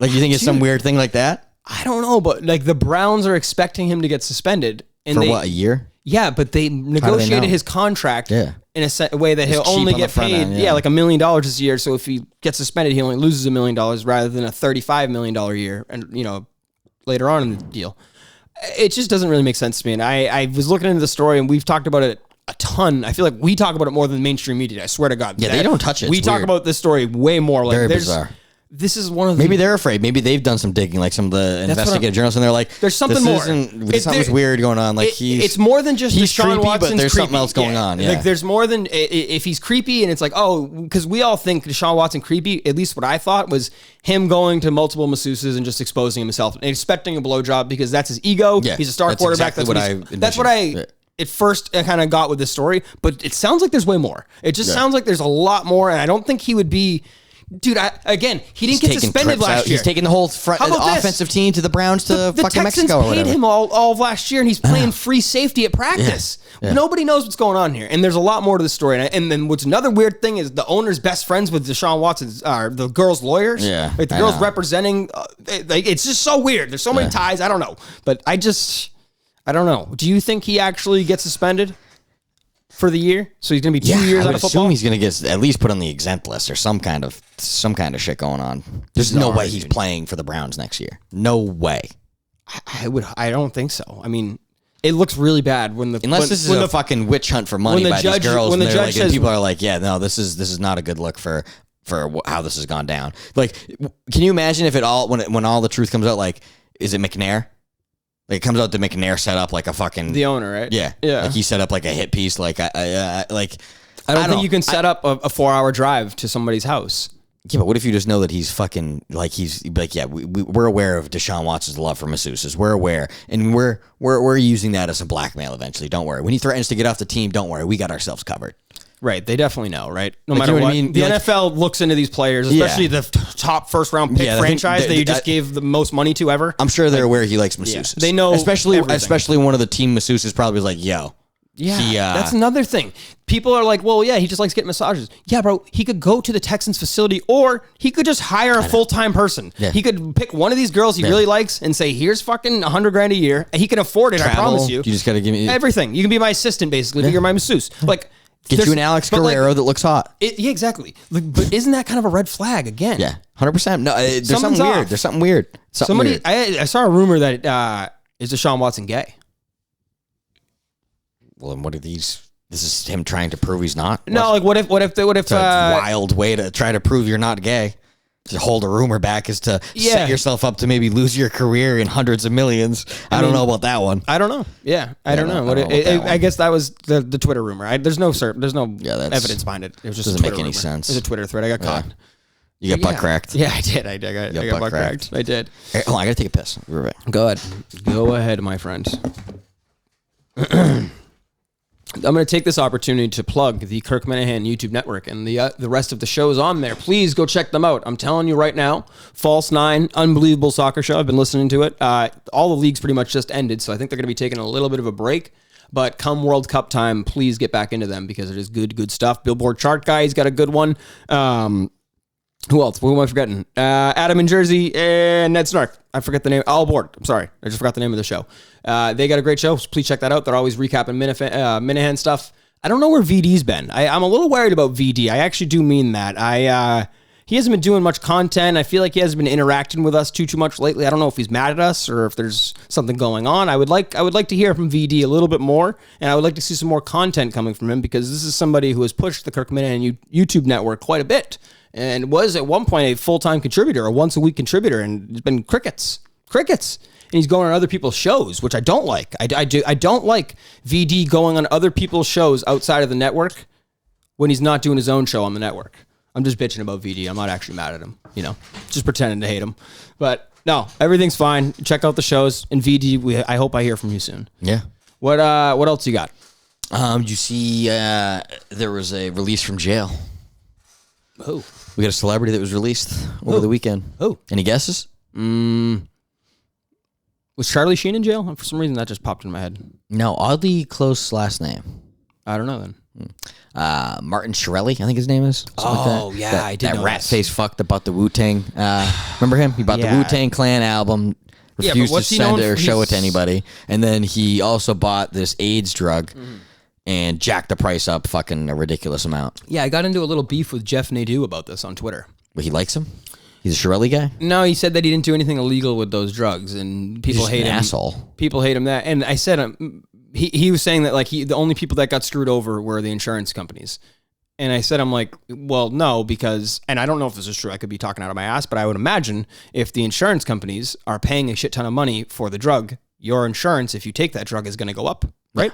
Like, you think it's some weird thing like that? I don't know, but like the Browns are expecting him to get suspended. And for what, a year? Yeah, but they negotiated his contract in a way that he'll only get paid, like $1 million this year. So if he gets suspended, he only loses $1 million rather than a $35 million year, and later on in the deal. It just doesn't really make sense to me. And I was looking into the story, and we've talked about it a ton. I feel like we talk about it more than mainstream media. I swear to God. Yeah, they don't touch it. We talk about this story way more. Like, very bizarre. This is one of the... Maybe they're afraid. Maybe they've done some digging, like some of the investigative journalists, and they're like, there's something more. Something's weird going on. Like it's more than just he's Deshaun creepy, Watson's but there's creepy. something else going on. Yeah. Like, there's more than... If he's creepy, and it's like, because we all think Deshaun Watson creepy, at least what I thought was him going to multiple masseuses and just exposing himself and expecting a blowjob because that's his ego. Yeah, he's a star quarterback. Exactly that's what I at first kind of got with this story, but it sounds like there's way more. It just sounds like there's a lot more, and I don't think he would be... Dude, he didn't get suspended last year. He's taking the whole offensive team to the Browns to fucking Mexico or whatever. The Texans paid him all of last year, and he's playing free safety at practice. Yeah. Nobody knows what's going on here, and there's a lot more to the story. And then what's another weird thing is the owner's best friends with Deshaun Watson's the girls' lawyers. Yeah, like the girls representing. It's just so weird. There's so many ties. I don't know, but I don't know. Do you think he actually gets suspended for the year? So he's going to be 2 years out of football? I assume he's going to get at least put on the exempt list or some kind of shit going on. There's no way he's playing for the Browns next year. No way. I don't think so. I mean, it looks really bad unless this is a fucking witch hunt for money by these girls. And people are like, yeah, no, this is not a good look for how this has gone down. Like, can you imagine if when all the truth comes out? Like, is it McNair? Like, it comes out that McNair set up like a fucking... The owner, right? Yeah. Like, he set up like a hit piece. Like, I don't think you can set up a 4-hour drive to somebody's house. Yeah, but what if you just know that he's fucking... Like, we're aware of Deshaun Watson's love for masseuses. We're aware. And we're using that as a blackmail eventually. Don't worry. When he threatens to get off the team, don't worry. We got ourselves covered. Right, they definitely know, right? No matter what. I mean? The NFL looks into these players, especially the top first-round pick franchise that you just gave the most money to ever. I'm sure they're aware he likes masseuses. They know especially one of the team masseuses probably was like, yo. Yeah, that's another thing. People are like, well, yeah, he just likes getting massages. Yeah, bro, he could go to the Texans facility, or he could just hire a full-time person. Yeah. He could pick one of these girls he really likes and say, here's fucking $100,000 a year. And he can afford it, I promise you. You just got to give me... Everything. You can be my assistant, basically, but you're my masseuse. Like... Get you an Alex Guerrero that looks hot. Yeah, exactly. But isn't that kind of a red flag again? Yeah, 100%. No, there's something weird. There's something weird. I saw a rumor that is Deshaun Watson gay? Well, then what are these? This is him trying to prove he's not. No, like what if? It's a wild way to try to prove you're not gay. To hold a rumor back is to set yourself up to maybe lose your career in hundreds of millions. I don't know about that one. I don't know. Yeah, I don't know. I guess that was the Twitter rumor. There's no evidence behind it. It was just doesn't make any sense. It was a Twitter thread. I got caught. You got butt cracked? Yeah, I did. I got butt cracked. I did. Hey, hold on, I gotta take a piss. We're right. Go ahead. Go ahead, my friend. I'm going to take this opportunity to plug the Kirk Minahan YouTube network, and the rest of the shows on there. Please go check them out. I'm telling you right now, False 9, unbelievable soccer show. I've been listening to it. All the leagues pretty much just ended, so I think they're going to be taking a little bit of a break. But come World Cup time, please get back into them because it is good stuff. Billboard chart guy, he's got a good one. Who else? Who am I forgetting? Adam in Jersey and Ned Snark. I forget the name. All Aboard. I'm sorry. I just forgot the name of the show. They got a great show. So please check that out. They're always recapping Minahan stuff. I don't know where VD's been. I'm a little worried about VD. I actually do mean that. He hasn't been doing much content. I feel like he hasn't been interacting with us too much lately. I don't know if he's mad at us or if there's something going on. I would like to hear from VD a little bit more, and I would like to see some more content coming from him because this is somebody who has pushed the Kirk Minahan YouTube network quite a bit. And was at one point a full-time contributor, a once-a-week contributor, and it's been crickets. And he's going on other people's shows, which I don't like. I don't like VD going on other people's shows outside of the network when he's not doing his own show on the network. I'm just bitching about VD. I'm not actually mad at him, just pretending to hate him. But No, everything's fine. Check out the shows. And VD, I hope I hear from you soon. Yeah. What else you got? You see, there was a release from jail. Who? We got a celebrity that was released over the weekend. Who? Any guesses? Was Charlie Sheen in jail? For some reason, that just popped in my head. No, oddly close last name. I don't know then. Martin Shkreli, I think his name is. Oh, yeah, I did that know rat this. face fuck that bought the Wu-Tang. Remember him? He bought the Wu-Tang Clan album, refused to send it or show it to anybody. And then he also bought this AIDS drug and jacked the price up fucking a ridiculous amount. Yeah, I got into a little beef with Jeff Nadeau about this on Twitter. But he likes him? He's a Shkreli guy? No, he said that he didn't do anything illegal with those drugs, and people hate him. Asshole. People hate him that. And I said, he was saying that like the only people that got screwed over were the insurance companies. And I said, I'm like, well, no, because, and I don't know if this is true. I could be talking out of my ass, but I would imagine if the insurance companies are paying a shit ton of money for the drug, your insurance, if you take that drug, is going to go up, right?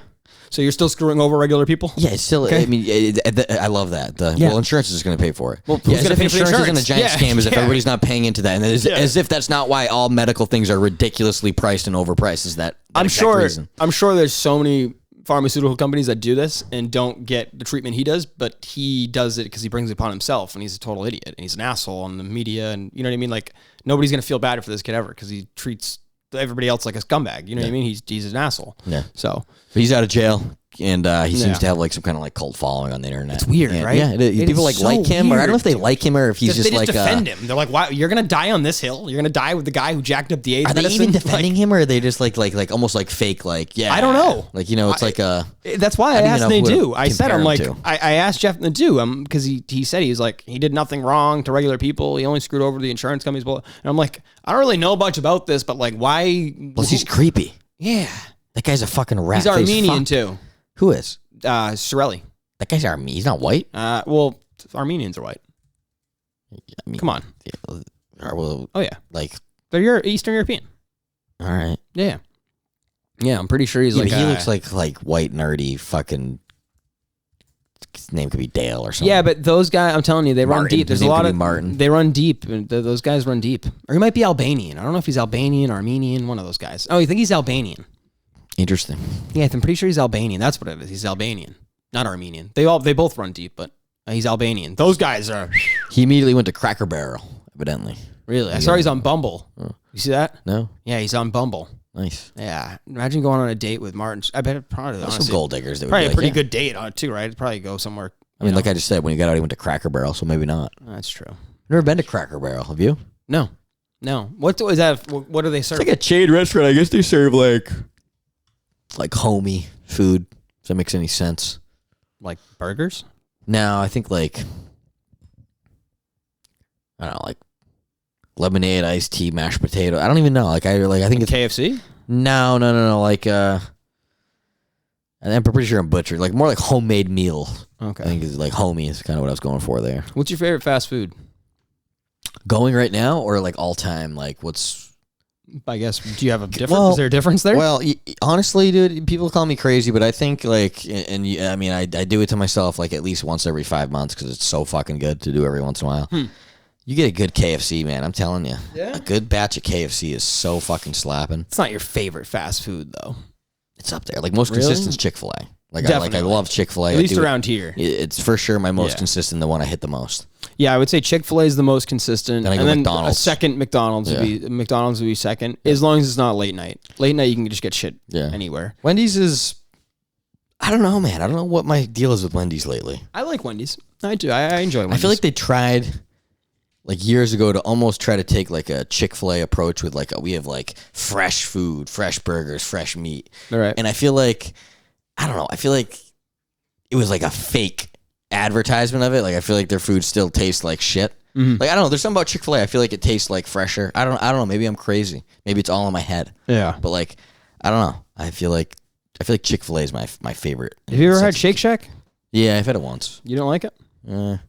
So you're still screwing over regular people? Yeah, it's still. Okay. I mean, I love that. Well, insurance is just going to pay for it. Well, who's going to pay for insurance? Isn't a giant scam as if everybody's not paying into that, and as if that's not why all medical things are ridiculously priced and overpriced. Is that I'm sure? Reason. I'm sure there's so many pharmaceutical companies that do this and don't get the treatment he does, but he does it because he brings it upon himself, and he's a total idiot, and he's an asshole on the media, and you know what I mean. Like nobody's going to feel bad for this kid ever because he treats everybody else like a scumbag. You know what I mean? He's an asshole. Yeah. So he's out of jail. And he seems to have like some kind of like cult following on the internet. It's weird, right? Yeah, people like him, or I don't know if they like him or if he's just they like defend him. They're like, "Why you're gonna die on this hill? You're gonna die with the guy who jacked up the AIDS." Are they medicine? even defending him, or are they just like almost like fake? Like, yeah, I don't know. Like it's like a. That's why I asked Nadeau. I said, I'm like, to. I asked Jeff Nadeau because he said he's like he did nothing wrong to regular people. He only screwed over the insurance companies. And I'm like, I don't really know much about this, but like, why? Well, he's creepy. Yeah, that guy's a fucking rat. He's Armenian too. Who is? Shkreli. That guy's Armenian. He's not white. Well, Armenians are white. I mean, come on. Yeah, well, oh yeah, like they're Eastern European. All right. Yeah. Yeah, I'm pretty sure he's like. He looks like white nerdy fucking. His name could be Dale or something. Yeah, but those guys, I'm telling you, they run deep. There's a lot of Martin. They run deep. Those guys run deep. Or he might be Albanian. I don't know if he's Albanian, Armenian, one of those guys. Oh, you think he's Albanian? Interesting. Yeah, I'm pretty sure he's Albanian. That's what it is. He's Albanian, not Armenian. They both run deep, but he's Albanian. Those guys are. He immediately went to Cracker Barrel, evidently. Really? I saw he's on Bumble. Oh. You see that? No. Yeah, he's on Bumble. Nice. Yeah. Imagine going on a date with Martin. I bet it probably some gold diggers. That would probably be a pretty good date on it too, right? It'd probably go somewhere. I mean, like I just said, when you got out, he went to Cracker Barrel, so maybe not. That's true. Never been to Cracker Barrel, have you? No. What is that? What do they serve? It's like a chain restaurant. I guess they serve like homey food. If that makes any sense. Like burgers? No, I think like I don't know, like lemonade, iced tea, mashed potato. I don't even know. I think it's KFC. No. Like I'm pretty sure I'm butchered. Like more like homemade meal. Okay. I think it's like homey is kind of what I was going for there. What's your favorite fast food? Going right now or like all time? Like what's? I guess, do you have a difference? Is there a difference there? Well, honestly, dude, people call me crazy, but I think like, I mean, I do it to myself like at least once every 5 months because it's so fucking good to do every once in a while. You get a good KFC, man. I'm telling you. Yeah? A good batch of KFC is so fucking slapping. It's not your favorite fast food, though. It's up there. Like most consistent is Chick-fil-A. Like I love Chick-fil-A. At least around here. It's for sure my most consistent, the one I hit the most. Yeah, I would say Chick-fil-A is the most consistent. Then I go McDonald's. A second McDonald's would be second, as long as it's not late night. Late night you can just get shit anywhere. Wendy's is I don't know, man. I don't know what my deal is with Wendy's lately. I like Wendy's. I do. I enjoy Wendy's. I feel like they tried like years ago to almost try to take like a Chick-fil-A approach with like we have like fresh food, fresh burgers, fresh meat. All right. And I feel like I don't know. I feel like it was like a fake advertisement of it. Like I feel like their food still tastes like shit. Mm-hmm. Like I don't know. There's something about Chick-fil-A. I feel like it tastes like fresher. I don't know. Maybe I'm crazy. Maybe it's all in my head. Yeah. But like I don't know. I feel like Chick-fil-A is my favorite. Have you ever had Shake Shack? Yeah, I've had it once. You don't like it? No.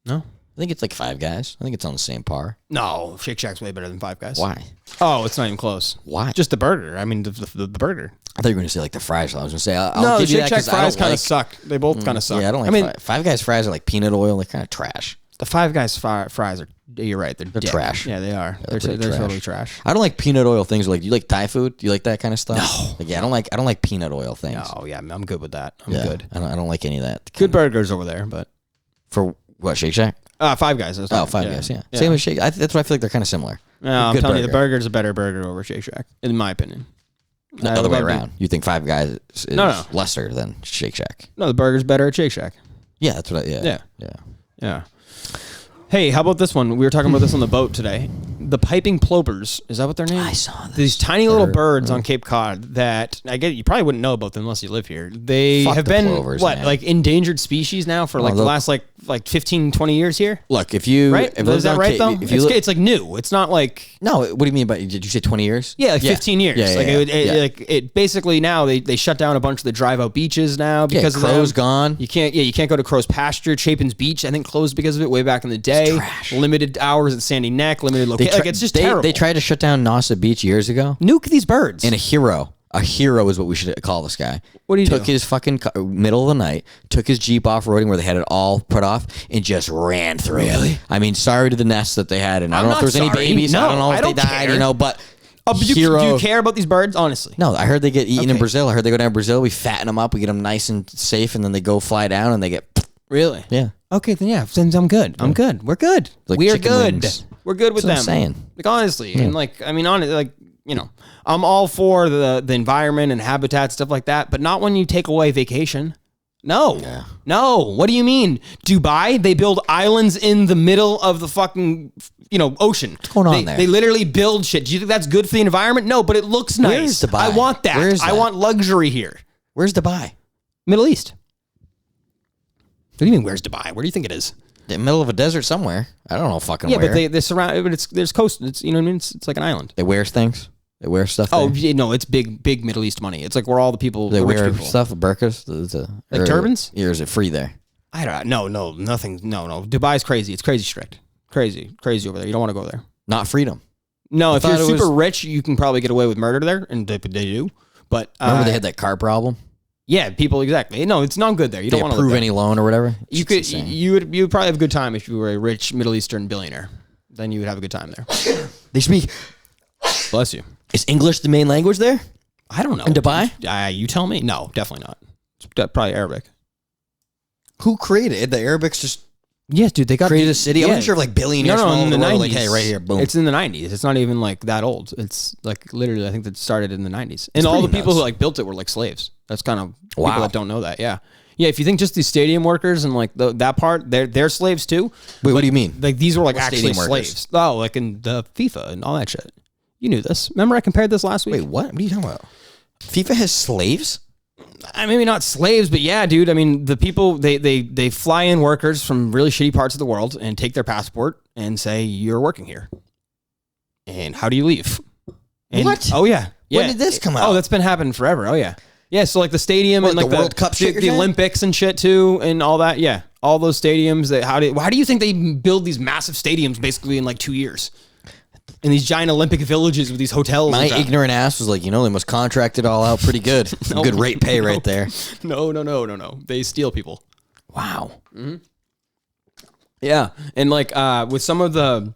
I think it's like Five Guys. I think it's on the same par. No, Shake Shack's way better than Five Guys. Why? Oh, it's not even close. Why? Just the burger. I mean, the burger. I thought you were going to say like the fries. I was going to say, I'll no, give you Shake that Shack fries kind of suck. They both kind of suck. Yeah, I don't like Five Guys fries are like peanut oil. They're kind of trash. The Five Guys fries are. You're right. They're trash. Yeah, they are. They're totally trash. I don't like peanut oil things. Like, do you like Thai food? Do you like that kind of stuff? No. Like, yeah, I don't like peanut oil things. Oh yeah, I'm good with that. I'm good. I don't like any of that. Good burgers over there, but for what, Shake Shack? Five Guys. Five Guys. Yeah. Same with Shake. That's why I feel like they're kind of similar. No, I'm telling you, the burger's a better burger over Shake Shack, in my opinion. The other way around. You think Five Guys is lesser than Shake Shack? No, the burger's better at Shake Shack. Yeah, that's what. Yeah. Hey, how about this one? We were talking about this on the boat today. The piping plovers. Is that what they're named? I saw this. These tiny little birds on Cape Cod that I get you probably wouldn't know about them unless you live here. They have been plovers, like endangered species now for the last like 15, 20 years here. Look, if you right, is that right though? It's like new. It's not like no. What do you mean by? Did you say 20 years? Yeah, like 15 years. It basically now they shut down a bunch of the drive out beaches now because Crow's gone. You can't go to Crow's pasture. Chapin's Beach I think closed because of it way back in the day. Trash. Limited hours at Sandy Neck. Limited location. It's just terrible. They tried to shut down Nauset Beach years ago. Nuke these birds. And a hero is what we should call this guy. What do you took his fucking middle of the night, took his Jeep off-roading where they had it all put off, and just ran through. Really? I mean, sorry to the nest that they had, and I don't know if there was any babies. No, I don't know if they died, but do you care about these birds, honestly? No, I heard they get eaten in Brazil. I heard they go down to Brazil, we fatten them up, we get them nice and safe, and then they go fly down, and they get... Really? Yeah. Okay, then then I'm good. I'm good. We're good. Like we are good. Wings. We're good with them. That's what I'm saying. Like, honestly. And I'm all for the environment and habitat, stuff like that, but not when you take away vacation. No. Yeah. No. What do you mean? Dubai, they build islands in the middle of the fucking, ocean. What's going on there? They literally build shit. Do you think that's good for the environment? No, but it looks nice. Where's Dubai? I want that. Where's that? I want luxury here. Where's Dubai? Middle East. What do you mean, where's Dubai? Where do you think it is? The middle of a desert somewhere. I don't know fucking where. Yeah, but they surround. But there's coast. It's what I mean. It's like an island. They wear things. They wear stuff. Oh there. no, it's big Middle East money. It's like where all the people. They the wear rich people. stuff, burqas, like turbans. Or is it free there? I don't. No, nothing. No. Dubai's crazy. It's crazy strict. Crazy over there. You don't want to go there. Not freedom. No, if you're super rich, you can probably get away with murder there, and they do. But remember they had that car problem. Yeah, people exactly. No, it's not good there. You don't want to approve any loan or whatever. You would probably have a good time if you were a rich Middle Eastern billionaire. Then you would have a good time there. They speak. Bless you. Is English the main language there? I don't know. In Dubai? You tell me. No, definitely not. It's probably Arabic. Who created it? The Arabics just yes, dude. They created a city. I'm sure like billionaires from all over the world. Like, hey, right here, boom. It's in the 90s. It's not even like that old. It's like literally, I think that started in the 90s. And all the people who like built it were like slaves. That's kind of people that don't know that. Yeah. Yeah, if you think just these stadium workers and like that part, they're slaves too. Wait, what do you mean? Like these were like actually slaves. Oh, like in the FIFA and all that shit. You knew this. Remember I compared this last week? Wait, what? What are you talking about? FIFA has slaves? Maybe not slaves, but yeah, dude. I mean, the people, they fly in workers from really shitty parts of the world and take their passport and say, you're working here. And how do you leave? And, what? Oh, yeah. When did this come out? Oh, that's been happening forever. Oh, yeah. Yeah, so like the stadium and like the World Cup shit, the Olympics and shit too, and all that. Yeah, all those stadiums. Why do you think they build these massive stadiums basically in like 2 years? In these giant Olympic villages with these hotels. My ignorant ass was like, they must contract it all out pretty good. Good rate pay right there. No. They steal people. Wow. Mm-hmm. Yeah, and like with some of the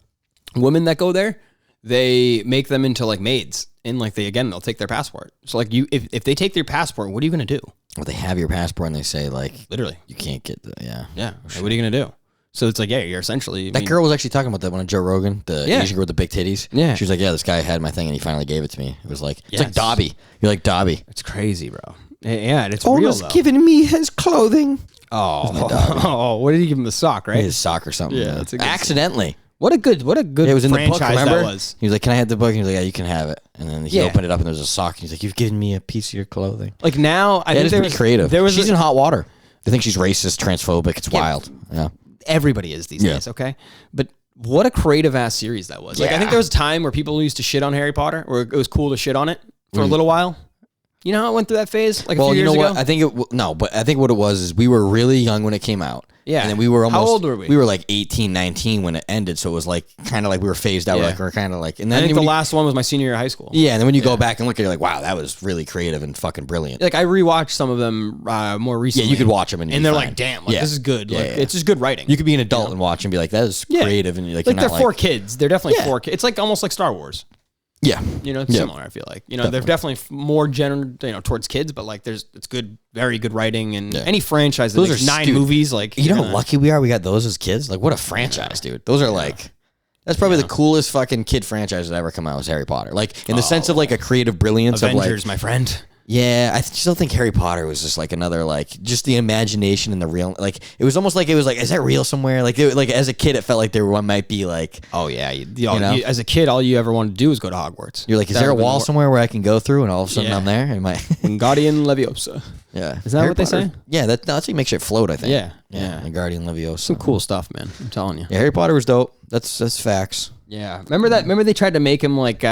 women that go there, they make them into like maids. And like they'll take their passport. So like if they take their passport, what are you gonna do? Well, they have your passport and they say like literally you can't get Yeah. Like, what are you gonna do? So it's like you're essentially that girl was actually talking about that one on Joe Rogan, the Asian girl with the big titties. Yeah, she was like, this guy had my thing and he finally gave it to me. It was like it's like Dobby. You're like Dobby. It's crazy, bro. Yeah, and it's real though. Giving me his clothing. Oh, what did he give him, the sock? Right, his sock or something. Yeah, that's accidentally. What a good it was in the book, remember? That was. He was like, can I have the book? And he was like, yeah, you can have it. And then he opened it up and there was a sock. And he's like, you've given me a piece of your clothing. Like now, I think it's pretty creative. She's in hot water. They think she's racist, transphobic. It's wild. Yeah. Everybody is these days, okay? But what a creative ass series that was. Like I think there was a time where people used to shit on Harry Potter, or it was cool to shit on it for a little while. You know how I went through that phase like a few you years know ago? what? I think what it was is we were really young when it came out. Yeah. And then we were almost... How old were we? We were like 18, 19 when it ended, so it was like kind of like we were phased out. Yeah. Like we're kind of like... And then I think the last one was my senior year of high school. Yeah, and then when you go back and look at it, you're like, wow, that was really creative and fucking brilliant. Like I rewatched some of them more recently. Yeah, you could watch them and they're fine. like, damn, like, this is good. Like, it's just good writing. You could be an adult and watch and be like, that is creative. And you're like they're not for kids. They're definitely for kids. It's like almost like Star Wars. Yeah. You know, it's similar, I feel like. You know, they're definitely more towards kids, but like it's good, very good writing, and any franchise that makes 9 movies, like you know how lucky we are we got those as kids? Like what a franchise, dude. Those are like that's probably the coolest fucking kid franchise that ever come out was Harry Potter. Like in the sense of like a creative brilliance Avengers, of like my friend. Yeah, I still think Harry Potter was just like another like just the imagination and the real like it was almost like is that real somewhere? Like like as a kid it felt like there one might be like As a kid all you ever wanted to do was go to Hogwarts. You're like, is there a wall somewhere where I can go through and all of a sudden I'm there? Am I Wingardium Leviosa. Yeah. Is that Harry what they Potter, say? Yeah, that's how you make shit float, I think. Yeah. Wingardium Leviosa. Some cool stuff, man. I'm telling you. Yeah, Harry Potter was dope. That's facts. Yeah. Remember they tried to make him like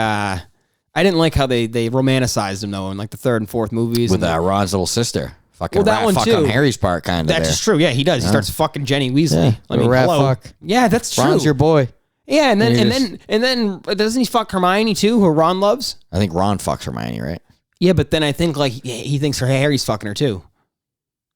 I didn't like how they romanticized him though in like the 3rd and 4th movies. With Ron's little sister. Fucking that one fuck too. on Harry's part kind of That's just true. Yeah, he does. He starts fucking Jenny Weasley. Yeah, I mean, rat hello. fuck. Yeah, that's true. Ron's your boy. Yeah, and then doesn't he fuck Hermione too, who Ron loves? I think Ron fucks Hermione, right? Yeah, but then I think like he thinks Harry's fucking her too.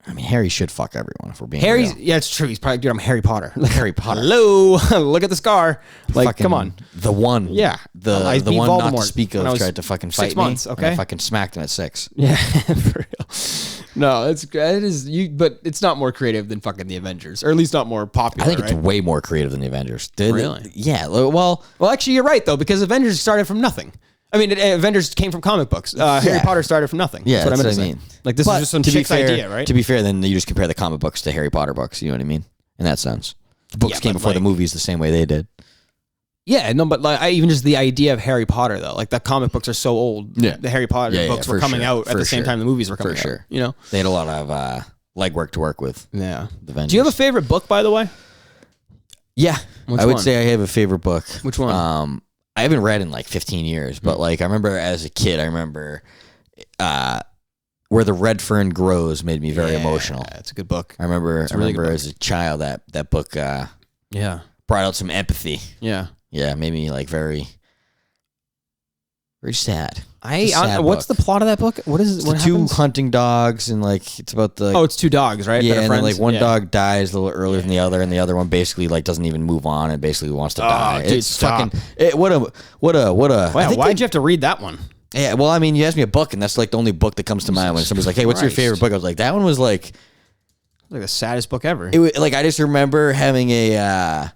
I mean, Harry should fuck everyone if we're being Harry's real. yeah, it's true. He's probably, dude, I'm Harry Potter. Like Harry Potter. Hello, look at the scar. Like, Fucking come on. The one. Yeah. I the beat one not to Voldemort speak when I of was tried to fucking 6 fight months, me. okay? And I fucking smacked him at 6. Yeah, for real. No, it is you, but it's not more creative than fucking the Avengers, or at least not more popular. I think it's right? way more creative than the Avengers. Really? Yeah. Well, actually, you're right though, because Avengers started from nothing. I mean, Avengers came from comic books. Harry Potter started from nothing. Yeah, that's what I mean. Like this is just some chick's idea, right? To be fair, then you just compare the comic books to Harry Potter books. You know what I mean? In that sense, the books came before the movies the same way they did. Yeah, no, but like even just the idea of Harry Potter though, like the comic books are so old. Yeah. The Harry Potter books were coming out at the same time the movies were coming out. Sure. You know, they had a lot of legwork to work with. Yeah. The Avengers. Do you have a favorite book, by the way? Yeah, Which I would one? say I have a favorite book. Which one? I haven't read in like 15 years, but like I remember as a kid, I remember Where the Red Fern Grows made me very emotional. It's a good book. I remember good as a child that book brought out some empathy. Yeah. Yeah, made me like very sad. What's the plot of that book? What is it? What two happens? hunting dogs and like it's about the it's 2 dogs, right? yeah, That are and then, friends? like one dog dies a little earlier than the other, and the other one basically like doesn't even move on and basically wants to die. Dude, It's stop. fucking what a Wow, why'd you have to read that one? Yeah, well, I mean, you asked me a book, and that's like the only book that comes to mind when somebody's like, "Hey, what's your favorite book?" I was like, "That one was like the saddest book ever." like I just remember having a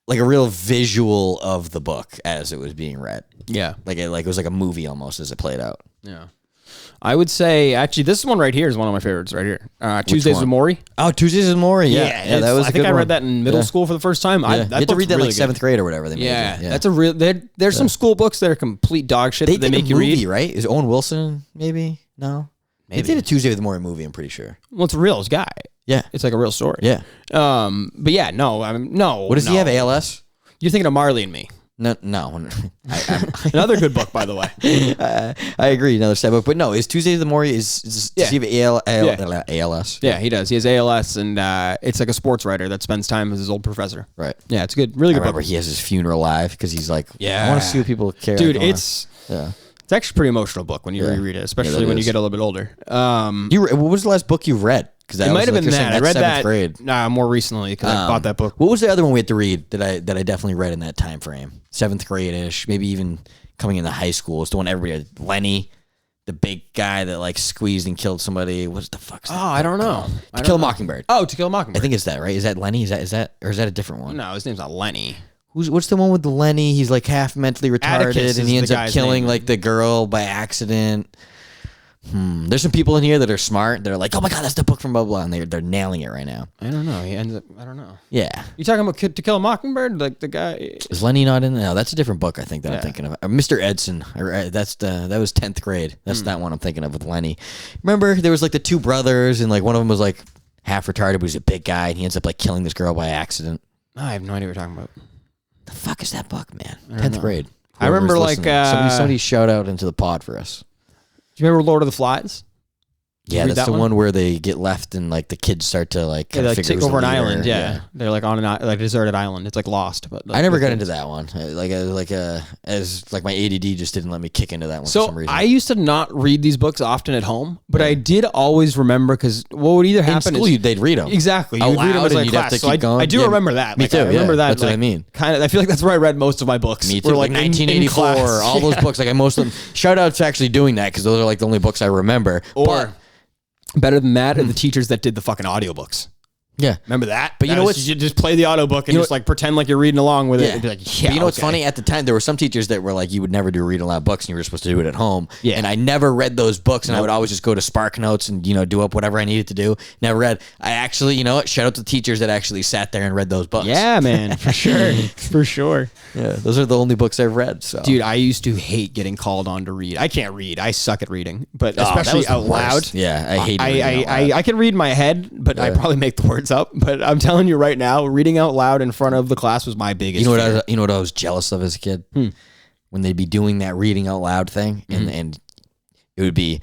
like a real visual of the book as it was being read. Yeah. Like it was like a movie almost as it played out. Yeah. I would say actually this one right here is one of my favorites right here. Tuesdays one? with Maury. Oh, Tuesdays with Maury. Yeah, that was. I think I read that in middle school for the first time. Yeah. You had to read that in like 7th grade or whatever. They made yeah, it. that's a real. There's some school books that are complete dog shit. They make you read. Right? Is Owen Wilson maybe? No, maybe. They did a Tuesday with Maury movie. I'm pretty sure. Well, it's a real guy. Yeah, it's like a real story. Yeah. But yeah, no. What does he have? ALS? You're thinking of Marley and Me. No. Another good book, by the way. I agree. Another sad book, but no. Is Tuesday with Maury? Does he have ALS? Yeah, he does. He has ALS, and it's like a sports writer that spends time with his old professor. Right. Yeah, it's good. Really good. I remember book. he has his funeral live because he's like, I want to see what people care. Dude, going it's actually a pretty emotional book when you reread it, especially when you get a little bit older. What was the last book you read? Because it might have been that. I read that grade. More recently because I bought that book. What was the other one we had to read that I definitely read in that time frame? 7th grade ish, maybe even coming into high school. It's the one everybody had. Lenny, the big guy that like squeezed and killed somebody. What the fuck's that? I don't know. To Kill a Mockingbird. Oh, To Kill a Mockingbird. I think it's that, right? Is that Lenny? Is that or is that a different one? No, his name's not Lenny. What's the one with the Lenny? He's like half mentally retarded Atticus and he is ends the up guy's killing name. like the girl by accident. There's some people in here that are smart. They're like, oh my God, that's the book from blah, blah, and they're nailing it right now. I don't know. He ends up, I don't know. Yeah. You talking about To Kill a Mockingbird? Like the guy. Is Lenny not in there? No, that's a different book I think that I'm thinking of. Mr. Edson. That was 10th grade. That's not one I'm thinking of with Lenny. Remember, there was like the 2 brothers, and like one of them was like half retarded, but he's a big guy, and he ends up like killing this girl by accident. I have no idea what you're talking about. The fuck is that book, man? 10th grade. I remember like somebody shout out into the pod for us. Do you remember Lord of the Flies? Yeah, that's the one where they get left and like the kids start to like they like take over an island. Yeah. They're like on like a deserted island. It's like Lost, but like, I never got into that one. As my ADD just didn't let me kick into that one for some reason. I used to not read these books often at home, but I did always remember because what would either happen in school, they'd read them exactly. You would read them as like class. So I do remember that. Me too. I remember that. That's what I mean. Kind of. I feel like that's where I read most of my books. Me too. Like 1984, all those books. Like most of them. Shout out to actually doing that because those are like the only books I remember. Or better than that are the teachers that did the fucking audiobooks. Yeah. Remember that? But you know what? You just play the audiobook and just like pretend like you're reading along with it. And be like, but you know what's funny? At the time, there were some teachers that were like, you would never do read aloud books and you were supposed to do it at home. Yeah. And I never read those books and I would always just go to Spark Notes and, do up whatever I needed to do. Never read. I actually, shout out to teachers that actually sat there and read those books. Yeah, man. For sure. For sure. Yeah. Those are the only books I've read. So, dude, I used to hate getting called on to read. I can't read. I suck at reading, but especially out loud. Yeah. I hate I can read in my head, but I probably make the words up. But I'm telling you right now, reading out loud in front of the class was my biggest fear. You know what I was jealous of as a kid? When they'd be doing that reading out loud thing, and it would be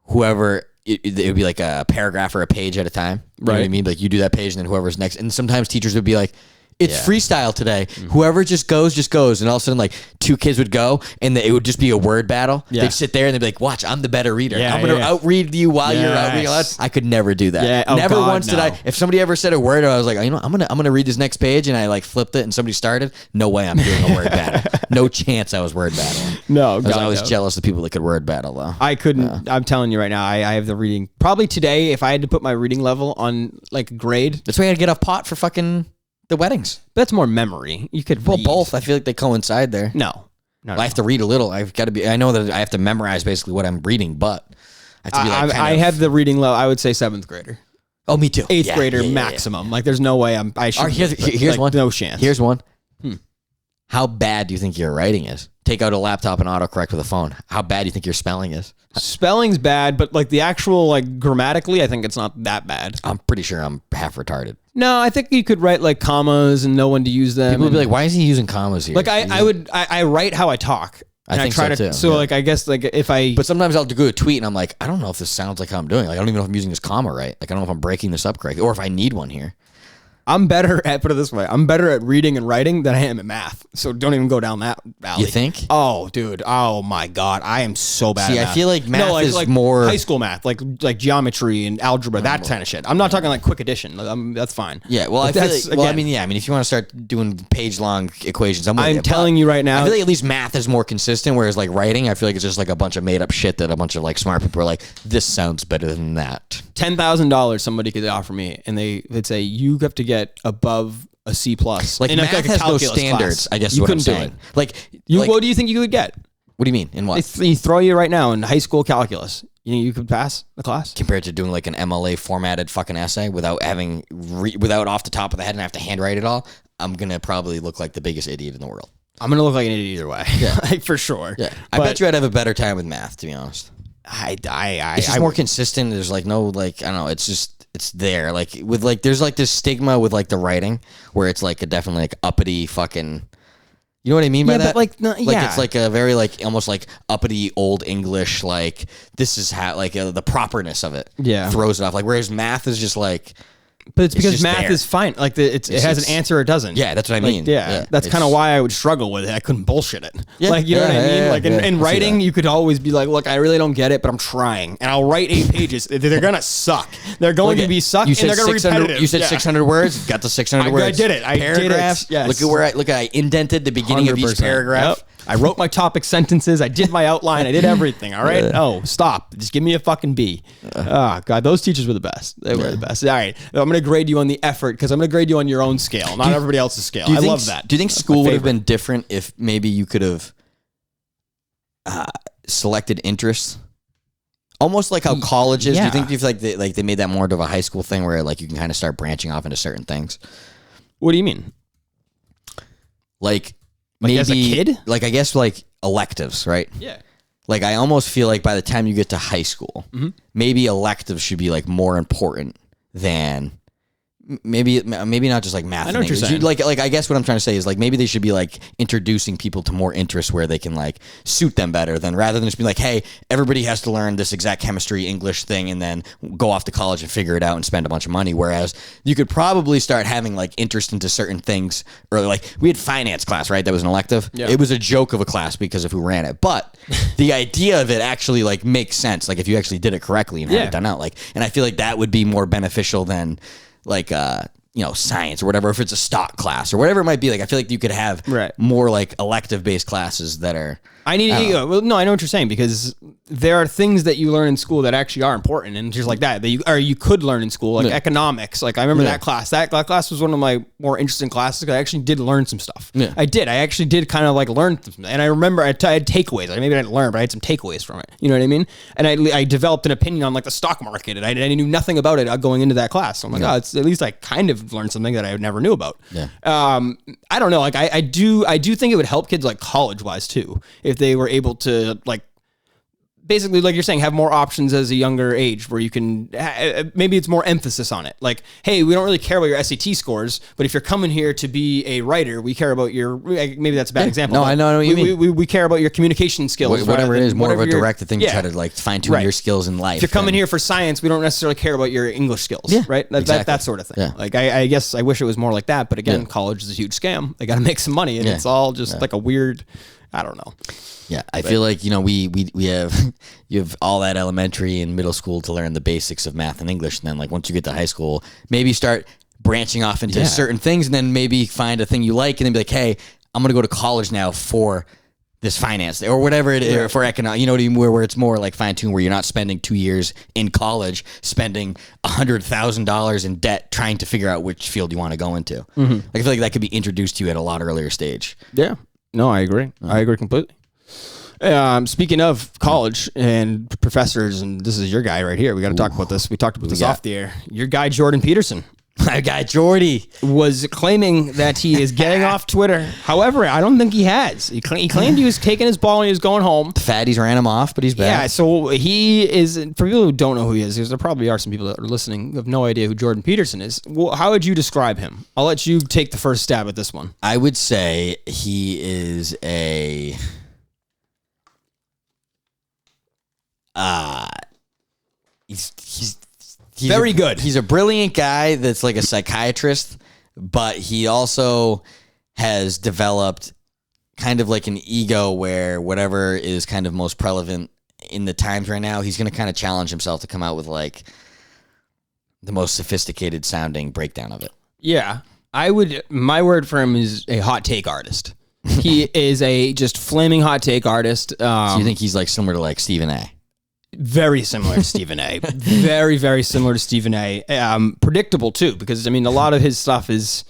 whoever, it would be like a paragraph or a page at a time. You know what I mean? Like you do that page and then whoever's next. And sometimes teachers would be like, it's freestyle today. Whoever just goes. And all of a sudden, like, two kids would go, and it would just be a word battle. Yeah. They'd sit there, and they'd be like, watch, I'm the better reader. I'm going to outread you while you're outreading aloud. I could never do that. Yeah. Oh, never God, once did I. If somebody ever said a word, I was like, I'm gonna read this next page, and I, like, flipped it, and somebody started. No way I'm doing a word battle. No chance I was word battling. No, I was jealous of people that could word battle, though. I couldn't. I'm telling you right now, I have the reading. Probably today, if I had to put my reading level on, like, a grade. That's why I got to get off pot for fucking the weddings. That's more memory. You could read. Both. I feel like they coincide there. No. I have to read a little. I've got to be. I know that I have to memorize basically what I'm reading, but I have to be like. I have the reading level. I would say 7th grader. Oh, me too. 8th grader maximum. Like, there's no way I should. Here's one. No chance. Here's one. How bad do you think your writing is? Take out a laptop and autocorrect with a phone. How bad do you think your spelling is? Spelling's bad, but like the actual, like, grammatically, I think it's not that bad. I'm pretty sure I'm half retarded. No, I think you could write like commas and know when to use them. People would be like, why is he using commas here? Like I write how I talk. I think so too. So like, I guess like if I. But sometimes I'll do a tweet and I'm like, I don't know if this sounds like how I'm doing. Like, I don't even know if I'm using this comma right. Like, I don't know if I'm breaking this up correctly or if I need one here. I'm better at, put it this way, I'm better at reading and writing than I am at math. So don't even go down that valley. You think? Oh, dude. Oh my God. I am so bad at math. I feel like math is like more high school math, like geometry and algebra, that kind of shit. I'm not talking like quick addition. That's fine. Yeah. Well, I feel like, I mean, if you want to start doing page long equations, I'm telling you right now. I feel like at least math is more consistent, whereas like writing, I feel like it's just like a bunch of made up shit that a bunch of like smart people are like, this sounds better than that. $10,000 somebody could offer me, and they'd say you have to get above a C plus. Like, math has no standards. Class. I guess you couldn't do it. Like, what do you think you could get? What do you mean? In what? They throw you right now in high school calculus. You could pass the class compared to doing like an MLA formatted fucking essay without having without off the top of the head and have to handwrite it all. I'm gonna probably look like the biggest idiot in the world. I'm gonna look like an idiot either way. Yeah, like for sure. Yeah, I bet you I'd have a better time with math, to be honest. It's just more consistent. There's like no like I don't know. It's just it's there. Like with like there's like this stigma with like the writing where it's like a definitely like uppity fucking. You know what I mean by that? But like, no, like it's like a very like almost like uppity old English. Like this is how like the properness of it. Yeah, throws it off. Like whereas math is just like. But it's because math is fine. Like it has an answer or it doesn't. Yeah, that's what I mean. Like, that's kind of why I would struggle with it. I couldn't bullshit it. Yeah, like you know what I mean. Like in writing, you could always be like, "Look, I really don't get it, but I'm trying," and I'll write 8 pages. They're gonna suck. They're going to be suck, and they're gonna be repetitive. You said 600 words. Got the 600 words. I did it. Paragraphs. Yes. Look at where I indented the beginning 100%. Of each paragraph. Yep. I wrote my topic sentences. I did my outline. I did everything. All right. Oh, stop. Just give me a fucking B. Oh, God. Those teachers were the best. They were the best. All right. I'm going to grade you on the effort because I'm going to grade you on your own scale, not everybody else's scale. I love that. Do you think school would have been different if maybe you could have selected interests? Almost like how college is. Yeah. Do you think they made that more of a high school thing where like you can kind of start branching off into certain things? What do you mean? Like maybe as a kid? Like I guess like electives, right? Yeah. Like I almost feel like by the time you get to high school, maybe electives should be like more important than maybe not just like math. I know what you're saying. Like I guess what I'm trying to say is like maybe they should be like introducing people to more interests where they can like suit them better than rather than just be like, hey, everybody has to learn this exact chemistry English thing and then go off to college and figure it out and spend a bunch of money. Whereas you could probably start having like interest into certain things early. Like we had finance class, right? That was an elective. Yeah. It was a joke of a class because of who ran it, but the idea of it actually like makes sense. Like if you actually did it correctly and had it done out, like, and I feel like that would be more beneficial than like science or whatever, if it's a stock class or whatever it might be. Like I feel like you could have more like elective based classes that are I know what you're saying, because there are things that you learn in school that actually are important and just like that you could learn in school, like economics. Like I remember that class. That class was one of my more interesting classes because I actually did learn some stuff. Yeah. I actually did kind of like learn, and I remember I had takeaways. Maybe I didn't learn, but I had some takeaways from it. You know what I mean? And I developed an opinion on like the stock market, and I knew nothing about it going into that class. So I'm like, it's at least I kind of learned something that I never knew about. Yeah. I don't know. Like I do think it would help kids like college wise too if they were able to like basically, like you're saying, have more options as a younger age where you can, maybe it's more emphasis on it. Like, hey, we don't really care about your SAT scores, but if you're coming here to be a writer, we care about your, maybe that's a bad example. No, I know what you mean. We care about your communication skills. Whatever it is, more of a directed thing to try to like fine tune your skills in life. If you're coming here for science, we don't necessarily care about your English skills, right? That sort of thing. Yeah. Like, I guess I wish it was more like that, but again, college is a huge scam. They got to make some money, and it's all just like a weird, I don't know. Yeah, I feel like, we have you have all that elementary and middle school to learn the basics of math and English, and then like once you get to high school, maybe start branching off into certain things, and then maybe find a thing you like, and then be like, hey, I'm gonna go to college now for this finance or whatever it is, or for economics. You know what I mean? Where it's more like fine tuned, where you're not spending 2 years in college spending $100,000 in debt trying to figure out which field you want to go into. Mm-hmm. Like, I feel like that could be introduced to you at a lot earlier stage. Yeah. No, I agree. I agree completely. Speaking of college and professors, and this is your guy right here. We got to talk about this. We talked about this off the air. Your guy, Jordan Peterson. My guy, Jordy, was claiming that he is getting off Twitter. However, I don't think he has. He claimed he was taking his ball and he was going home. The fatties ran him off, but he's back. Yeah, so he is, for people who don't know who he is, because there probably are some people that are listening who have no idea who Jordan Peterson is. Well, how would you describe him? I'll let you take the first stab at this one. I would say he is a... He's very good. He's a brilliant guy that's like a psychiatrist, but he also has developed kind of like an ego where whatever is kind of most prevalent in the times right now, he's going to kind of challenge himself to come out with like the most sophisticated sounding breakdown of it. Yeah. My word for him is a hot take artist. He is a just flaming hot take artist. So you think he's like similar to like Stephen A? Very similar to Stephen A. Very, very similar to Stephen A. Predictable too, because I mean, a lot of his stuff is,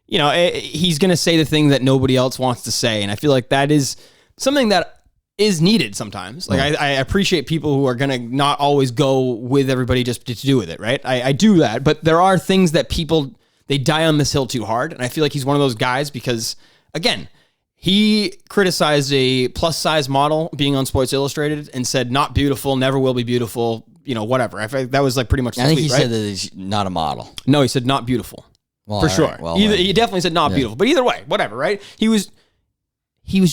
he's going to say the thing that nobody else wants to say. And I feel like that is something that is needed sometimes. Like I appreciate people who are going to not always go with everybody just to do with it. Right. I do that, but there are things that people, they die on this hill too hard. And I feel like he's one of those guys because again, he criticized a plus size model being on Sports Illustrated and said, not beautiful, never will be beautiful, whatever. I think that was like pretty much the I think tweet, he said that he's not a model. No, he said not beautiful. Well, for sure. Right. Well, he definitely said not beautiful, but either way, whatever, right? He was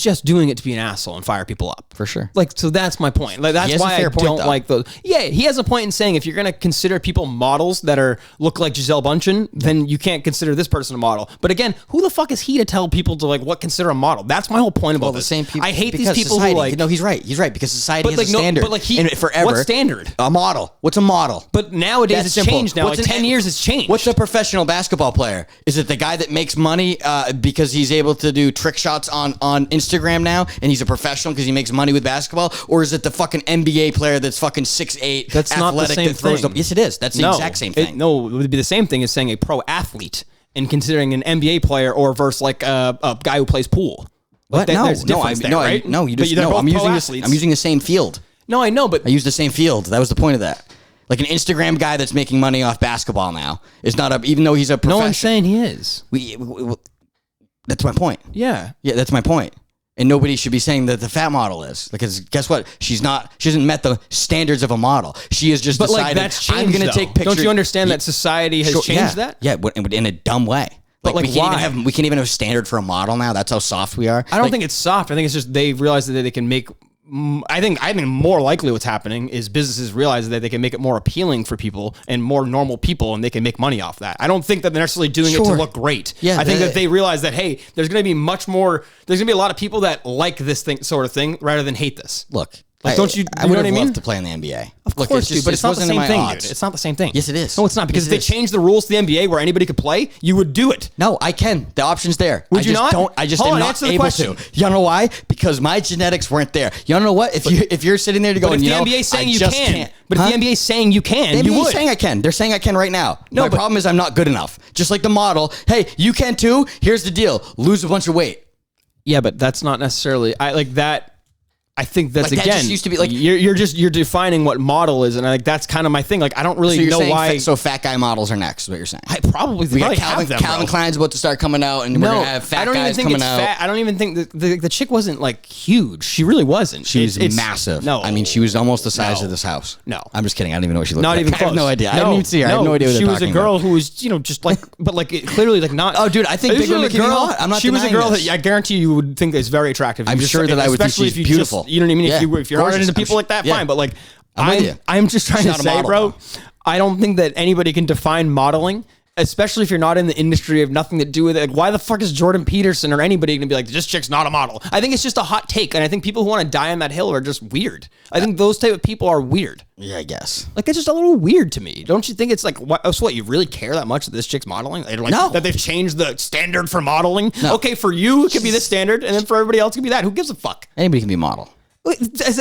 just doing it to be an asshole and fire people up. For sure. Like, so that's my point. Like, that's why I don't like those. Yeah, he has a point in saying if you're going to consider people models that look like Gisele Bundchen, then you can't consider this person a model. But again, who the fuck is he to tell people to like what consider a model? That's my whole point about this. The same people. I hate these people who like... No, he's right. He's right because society has a standard. But like and forever. What standard? A model. What's a model? But nowadays it's changed now. Like 10 years it's changed. What's a professional basketball player? Is it the guy that makes money because he's able to do trick shots on Instagram now? And he's a professional because he makes money with basketball, or is it the fucking NBA player that's fucking 6'8", that's athletic, not the same that throws thing. Yes, it is. That's the exact same thing. It would be the same thing as saying a pro athlete and considering an NBA player or versus like a guy who plays pool. What? Like, I'm using the same field. No, I know, but I use the same field. That was the point of that. Like an Instagram guy that's making money off basketball now is not even though he's a professional. No one's saying he is. That's my point. Yeah, that's my point. And nobody should be saying that the fat model is, because guess what? She hasn't met the standards of a model. She has just decided, that's changed, I'm going to take pictures. Don't you understand that society has changed that? Yeah, but in a dumb way. Like we can't even have a standard for a model now. That's how soft we are. I don't think it's soft. I think it's just they realize that they can make. I think more likely what's happening is businesses realize that they can make it more appealing for people and more normal people, and they can make money off that. I don't think that they're necessarily doing it to look great. Yeah, I think that they realize that, hey, there's going to be much more. There's going to be a lot of people that like this sort of thing rather than hate this. Look. Don't you? I would have loved to play in the NBA. Of course, dude, but it's not the same thing, dude. It's not the same thing. Yes, it is. No, it's not, because if they changed the rules to the NBA where anybody could play, you would do it. No, I can. The option's there. Would you not? I just am not able to. You know why? Because my genetics weren't there. You know what? If you're sitting there to go, but if the NBA's saying you can, but if the NBA's saying you can, you would. Saying I can. They're saying I can right now. No, my problem is I'm not good enough. Just like the model. Hey, you can too. Here's the deal: lose a bunch of weight. Yeah, but that's not necessarily. I like that. I think that's that just used to be like you're defining what model is, and that's kind of my thing. Like I don't really know why. So fat guy models are next. Is what you're saying? I probably Calvin Klein's about to start coming out, and we're gonna have fat guys coming out. Fat. I don't even think the chick wasn't like huge. She really wasn't. She's massive. No, I mean she was almost the size of this house. No, I'm just kidding. I don't even know what she looked like. Not even close. I have no idea. I didn't even see her. I have no idea what she was a girl who was just like, but like clearly like not. Oh, dude, I think bigger Mickey hot. I'm not. She was a girl that I guarantee you would think is very attractive. I'm sure that I would think she's beautiful. You know what I mean? If you're into people like that, fine. But like, I'm just trying to say, bro, I don't think that anybody can define modeling, especially if you're not in the industry, of nothing to do with it. Like, why the fuck is Jordan Peterson or anybody going to be like, this chick's not a model? I think it's just a hot take. And I think people who want to die on that hill are just weird. I think those type of people are weird. Yeah, I guess. Like, it's just a little weird to me. Don't you think it's like, what you really care that much that this chick's modeling? Like, no. That they've changed the standard for modeling? No. Okay, for you, it could be this standard. And then for everybody else, it could be that. Who gives a fuck? Anybody can be a model.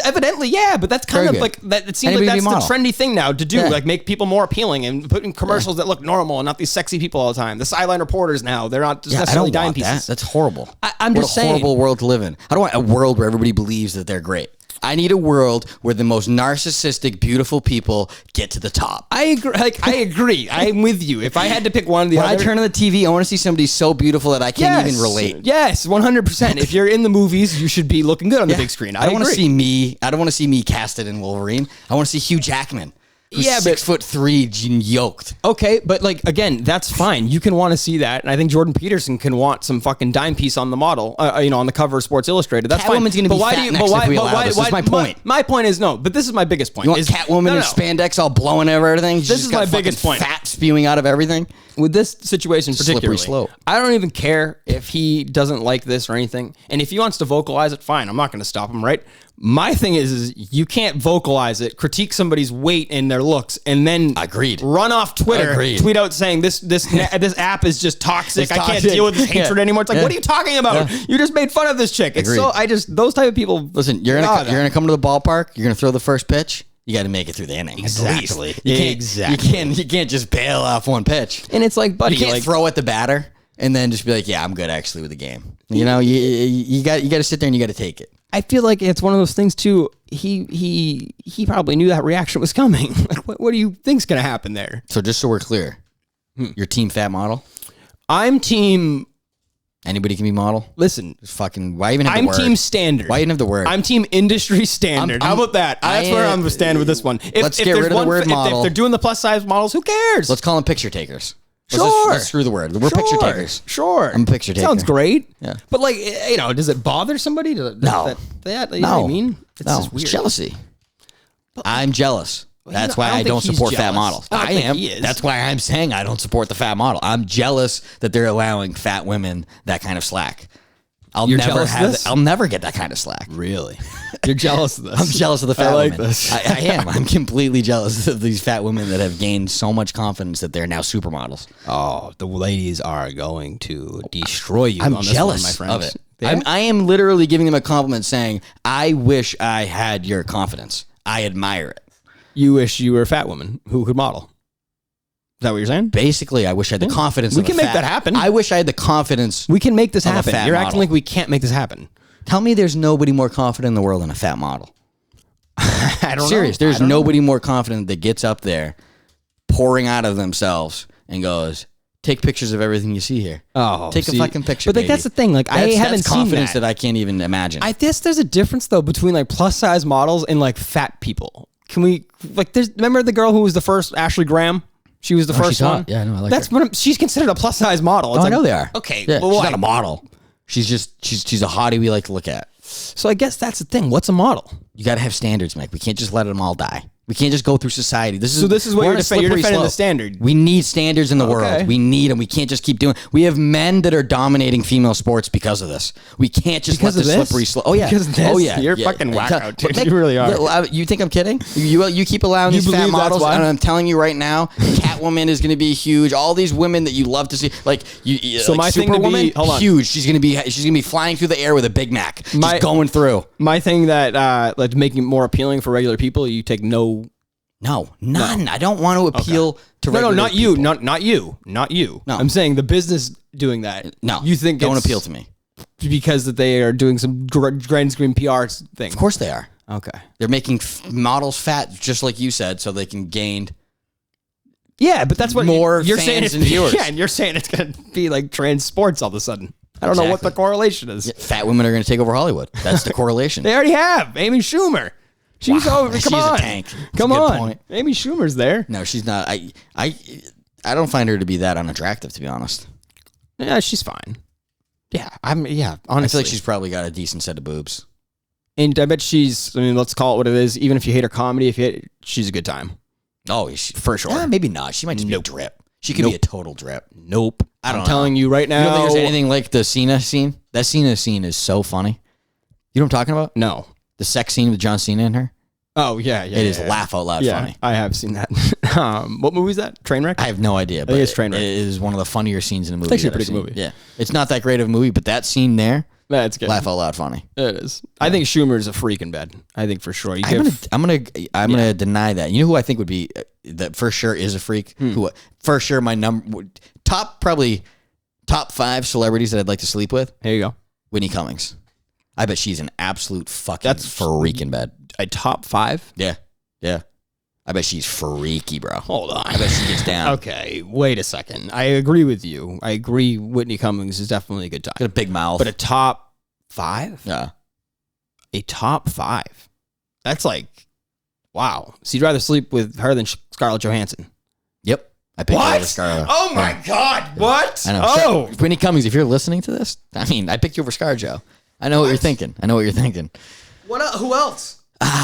Evidently, yeah, but that's kind of like that. It seems like that's the trendy thing now to do, like make people more appealing and put in commercials that look normal and not these sexy people all the time. The sideline reporters now, they're not just necessarily dime pieces. That's horrible. I'm just saying, horrible world to live in. I don't want a world where everybody believes that they're great. I need a world where the most narcissistic, beautiful people get to the top. I agree. I agree. I'm with you. If I had to pick one of the other, when I turn on the TV, I want to see somebody so beautiful that I can't even relate. Yes, 100%. If you're in the movies, you should be looking good on the big screen. I don't want to see me. I don't want to see me casted in Wolverine. I want to see Hugh Jackman. Who's 6'3", yoked. Okay, but like again, that's fine. You can want to see that, and I think Jordan Peterson can want some fucking dime piece on the model, on the cover of Sports Illustrated. That's fine. Catwoman's going to be fat next if we allow this. That's my point. My point is no, but this is my biggest point. You want Catwoman in spandex all blowing over everything? This is my biggest point. Fat spewing out of everything. With this situation particularly, I don't even care if he doesn't like this or anything. And if he wants to vocalize it, fine. I'm not going to stop him, right? My thing is you can't vocalize it, critique somebody's weight and their looks, and then run off Twitter, tweet out saying this app is just toxic. I can't deal with this hatred anymore. It's like, what are you talking about? You just made fun of this chick. It's those type of people. Listen, you're gonna come to the ballpark. You're gonna throw the first pitch. You got to make it through the inning. Exactly. You can't just bail off one pitch. And it's like, buddy, you can't throw at the batter and then just be like, yeah, I'm good actually with the game. You know, you got to sit there and you got to take it. I feel like it's one of those things too. He probably knew that reaction was coming. Like, what do you think's going to happen there? So just so we're clear, your team fat model? I'm team. Anybody can be model. Listen, fucking. Why even have the word? I'm team standard. Why even have the word? I'm team industry standard. How about that? That's where I'm standing with this one. Let's get rid of the word model. If they're doing the plus size models, who cares? Let's call them picture takers. Let's screw the word. We're picture takers. Sure. I'm a picture taker. Sounds great. Yeah. But like, does it bother somebody? No. You know what I mean? It's just weird. It's jealousy. I'm jealous. That's why I don't support fat models. I am. That's why I'm saying I don't support the fat model. I'm jealous that they're allowing fat women that kind of slack. I'll never get that kind of slack. Really? You're jealous of this? I'm jealous of the fat women. This. I am. I'm completely jealous of these fat women that have gained so much confidence that they're now supermodels. Oh, the ladies are going to destroy you. I'm jealous my friends. Of it. Yeah? I am literally giving them a compliment saying, I wish I had your confidence. I admire it. You wish you were a fat woman who could model. Is that what you're saying? Basically, I wish I had the confidence. We can make that happen. I wish I had the confidence. We can make this happen. You're acting like we can't make this happen. Tell me there's nobody more confident in the world than a fat model. I don't Serious. There's nobody more confident that gets up there, pouring out of themselves and goes, take pictures of everything you see here. Oh, take a fucking picture. But like that's the thing. Like I haven't that's seen confidence that. I can't even imagine. I guess there's a difference though between like plus size models and like fat people. Can we like? Remember the girl who was the first Ashley Graham? She was the first one. Hot. Yeah, I know. I like That's her. what she's considered a plus size model. It's I know they are. Okay, Yeah, well, she's not a model. She's a hottie we like to look at. So I guess that's the thing. What's a model? You got to have standards, Mike. We can't just let them all die. We can't just go through society. This is what we're you're on a defending. You're slippery defending the slope. standard. We need standards in the Okay. world. We need them. We can't just keep doing. We have men that are dominating female sports because of this. We can't just Because let of the this? slippery slope. Oh yeah. Because of this? Oh yeah. You're Yeah. fucking wacko, dude. Mike, You really are. You think I'm kidding? You keep allowing You these fat believe that's models, why? and I'm telling you right now, Catwoman is going to be huge. All these women that you love to see, like you. So like my thing to be- Superwoman, hold on. huge. She's gonna be flying through the air with a Big Mac, just going through. My thing that like making it more appealing for regular people, you take no. No, none. I don't want to appeal to No, regular not you, people. not you, not you. No. I'm saying the business doing that. No, you think don't it's appeal to me. because that they are doing some grand screen PR thing. Of course they are. Okay. They're making models fat, just like you said, so they can gain. Yeah, but that's what More you're fans saying. It's, and viewers. Yeah, and you're saying it's going to be like trans sports all of a sudden. I don't know what the Exactly. correlation is. Fat women are going to take over Hollywood. That's the correlation. They already have Amy Schumer. She's Wow, over. she's Come a on, tank. That's come a good on. point. Amy Schumer's there. No, she's not. I don't find her to be that unattractive, to be honest. Yeah, she's fine. Yeah, Yeah, I honestly, feel like she's probably got a decent set of boobs. and I bet she's. I mean, let's call it what it is. Even if you hate her comedy, she's a good time. Oh, For sure. Yeah, maybe not. She might just be a drip. She could be a total drip. Nope. I'm telling you right now. You don't think there's anything like the Cena scene? That Cena scene is so funny. You know what I'm talking about? No. The sex scene with John Cena and her? Oh yeah. It is laugh out loud funny. I have seen that. What movie is that? Trainwreck. I have no idea, but think it's Trainwreck. it is one of the funnier scenes in a movie. It's actually a that I've pretty good seen. movie. Yeah, it's not that great of a movie, but that scene there, That's good. laugh out loud funny. It is. I think Schumer's a freak in bed. I think for sure. I'm gonna deny that. You know who I think would be that for sure is a freak. Who for sure my probably top 5 celebrities that I'd like to sleep with. Here you go. Whitney Cummings. I bet she's an absolute fucking freak in bed. A top 5. Yeah. I bet she's freaky, bro. Hold on. I bet she gets down. Okay, wait a second. I agree with you. I agree. Whitney Cummings is definitely a good time. Got a big mouth. But a top 5? Yeah. A top 5. That's like, wow. So you'd rather sleep with her than Scarlett Johansson? Yep. I picked her over Scarlett. Oh my God! What? I know. Oh, Whitney Cummings, if you're listening to this, I mean, I picked you over ScarJo. I know what you're thinking. what? Who else?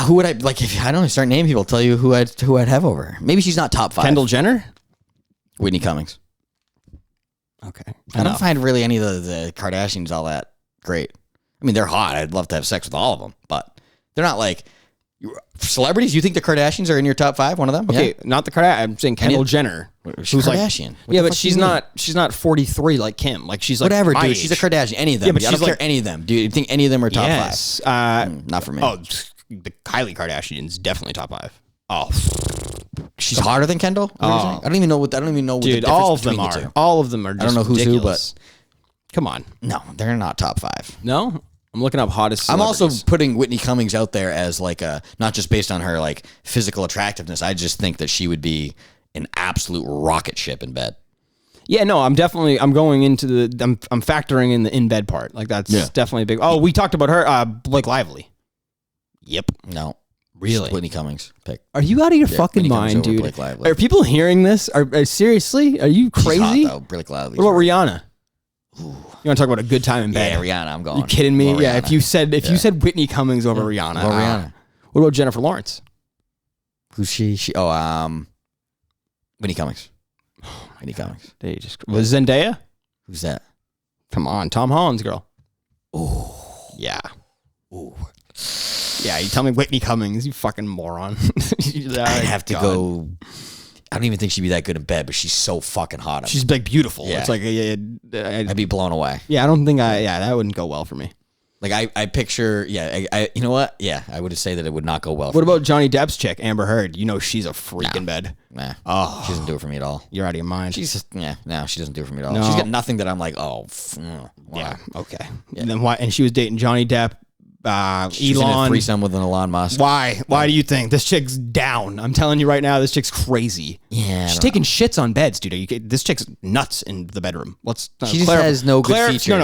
Who would I like? If I don't start naming people, tell you who I'd have over her. Maybe she's not top 5. Kendall Jenner. Whitney Cummings. Okay. I don't find really any of the Kardashians all that great. I mean, they're hot. I'd love to have sex with all of them, but they're not like celebrities. You think the Kardashians are in your top 5? One of them? Okay, Yeah. not the Kardashian. I'm saying Kendall Jenner. She's a Kardashian. What Yeah, the but fuck she's do you mean? not. She's not 43 like Kim. Like she's like Whatever, my dude. age. She's a Kardashian. Any of them. Yeah, but I don't she's care like- any of them. Do you think any of them are top 5? Yes. Not for me. Oh, the Kylie Kardashian's definitely top 5. Oh, She's hotter than Kendall? I don't even know what. dude, the all of difference them between the are. two. All of them are. Just I don't know who's who, ridiculous. Come on. No, they're not top 5. No, I'm looking up hottest. I'm also celebrities. putting Whitney Cummings out there as like a not just based on her like physical attractiveness. I just think that she would be an absolute rocket ship in bed. Yeah, no, I'm going into the. I'm factoring in the in bed part. Like that's definitely a big. Oh, we talked about her. Blake Lively. Yep. No, Really? Whitney Cummings pick. Are you out of your fucking Whitney Cummings mind, over dude? Blake Lively. Are people hearing this? Seriously? Are you She's crazy? hot, though. Blake Lively. What about Rihanna? You want to talk about a good time in bed? Yeah, Rihanna. I'm going. You kidding me? Go Yeah. Rihanna. If you said Whitney Cummings over Rihanna, Go Rihanna. What about Jennifer Lawrence? Who's she? Whitney Cummings. Whitney Cummings. They just was Zendaya. Who's that? Come on, Tom Holland's girl. Oh, Yeah. ooh. Yeah. You tell me Whitney Cummings, you fucking moron. I'd have to go. I don't even think she'd be that good in bed, but she's so fucking hot. She's like beautiful. Yeah. It's like I'd be blown away. yeah. I don't think that wouldn't go well for me. Like I picture, I you know what? Yeah, I would say that it would not go well. What about Johnny Depp's chick, Amber Heard? You know she's a freak in bed. Nah, Oh, she doesn't do it for me at all. you're out of your mind. She's just, no, she doesn't do it for me at all. No. She's got nothing that I'm like, why? Yeah. Okay. And then why? And she was dating Johnny Depp She's in a Elon. threesome with an Elon Musk. Why? Why do you think this chick's down? I'm telling you right now, this chick's crazy. Yeah, she's taking shits on beds, dude. This chick's nuts in the bedroom. She just has no good features. No,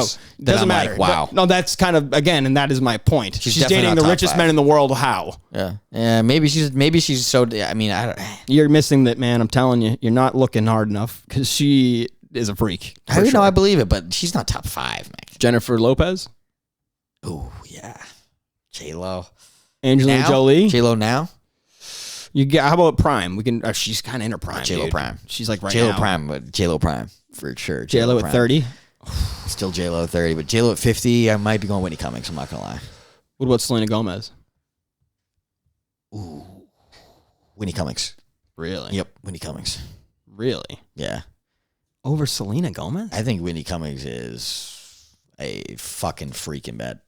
that doesn't I'm matter. like, wow. No, that's kind of again, and that is my point. She's definitely dating not the top richest 5. men in the world. How? Yeah. Maybe she's so. I mean, I don't. You're missing that, man. I'm telling you, you're not looking hard enough because she is a freak. I know, I believe it, but she's not top 5, man. Jennifer Lopez, Oh yeah, J-Lo, Angelina Jolie. J-Lo now. You get. How about Prime? We can. She's kind of in her prime. J-Lo dude. Prime. She's like right J-Lo now. Prime, but J-Lo Prime for sure. J-Lo at Prime. 30. Still J-Lo at 30, but J-Lo at 50, I might be going Whitney Cummings. I'm not gonna lie. What about Selena Gomez? Ooh, Whitney Cummings. Really? Yep, Whitney Cummings. Really? Yeah, Over Selena Gomez? I think Whitney Cummings is a fucking freak in bed.